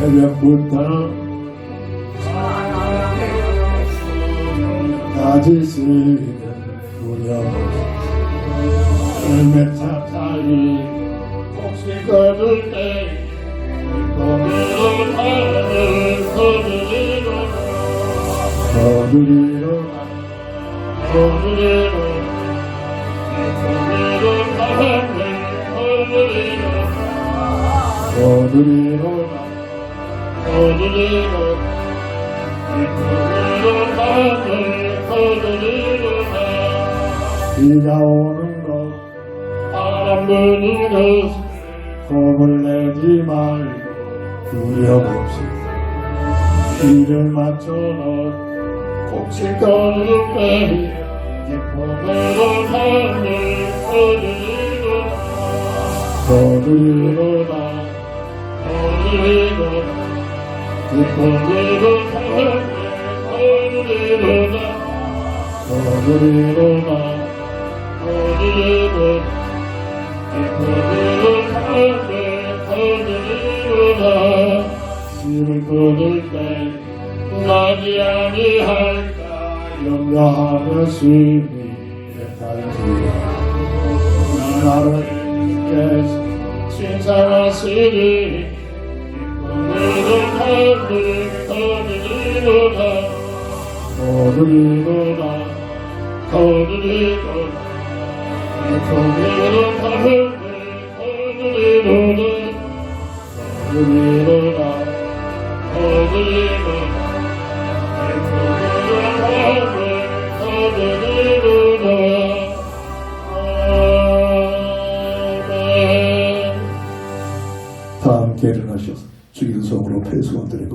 새벽부터 까지 쓰이는 두려움 열매 차차이 혹시 거둘 때 거두리로 하늘 거두리로 거두리로 거두리로 거두리로 하늘 거두리로 거두리로 거두리로 거두리로 하늘 거두리로 비가 오는 것 바람 부는 것 겁을 내지 말고 두려움없이 길을 맞춰 너 혹시 거둘 때 기쁨으로 하늘 거두리로 거두리로다 거두리로 기쁨으로 하늘 거두리로다 거두리로다 거두리로 기쁨으로 하늘 거두리로다 씨를 거둘 때 나지 아니할까 염려하며 심히 달지라 나를 신사하시니 기쁨으로 하늘 거두리로다 거두리로다 거두리로다 기쁨으로 하늘 거두리로다 거두리로다 거두리로다 기쁨으로 하늘 거두리로다 아멘. 다 함께 일어나셔서 주기도성으로 패소원 드리고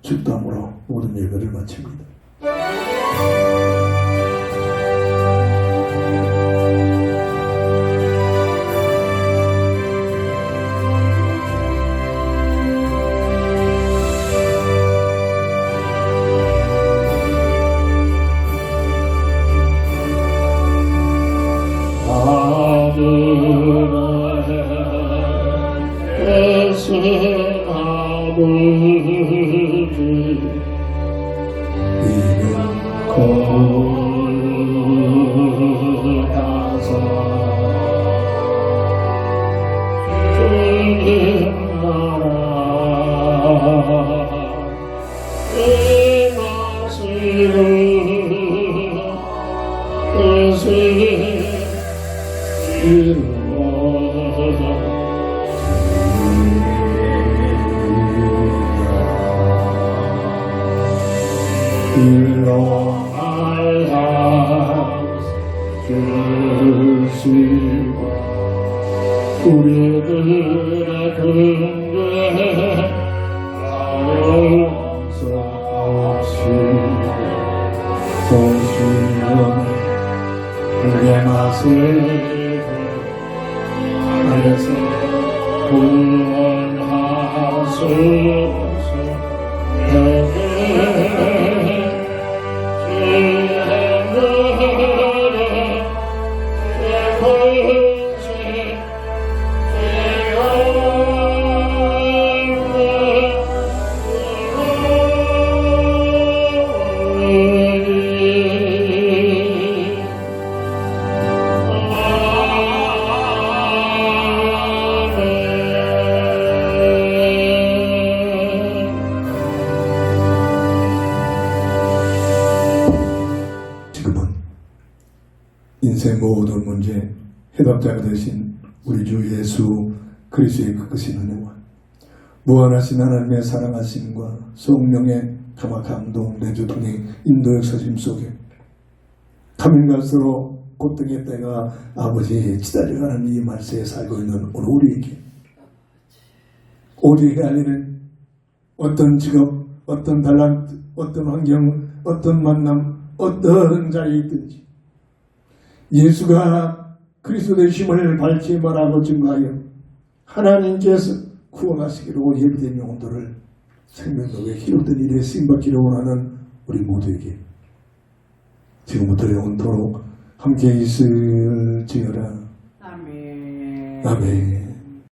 축담으로 모든 예배를 마칩니다. 이는 거룩하사 주님 나라 임하시고 일러하여 주시고 우리들의 근교에 영성 없이 보시면 불행하시고 하늘에서 구원하소서. 인생 모든 문제 해답자가 되신 우리 주 예수 그리스도의 그 크신 은혜와 무한하신 하나님의 사랑하심과 성령의 감동, 내주 통행, 인도 역사심 속에 가면 갈수록 고통의 때가 아버지 기다려가는 이 말세에 살고 있는 오늘 우리에게 알리는 어떤 직업, 어떤 달란트, 어떤 환경, 어떤 만남, 어떤 자리에 있든지 예수가 그리스도 되심을 밝히 말하고 증거하여 하나님께서 구원하시기로 예비된 영혼들을 생명력에 기록된 일에 쓰임받기를 원하는 우리 모두에게 지금부터 영원토록 함께 있을지어다. 아멘. 아멘.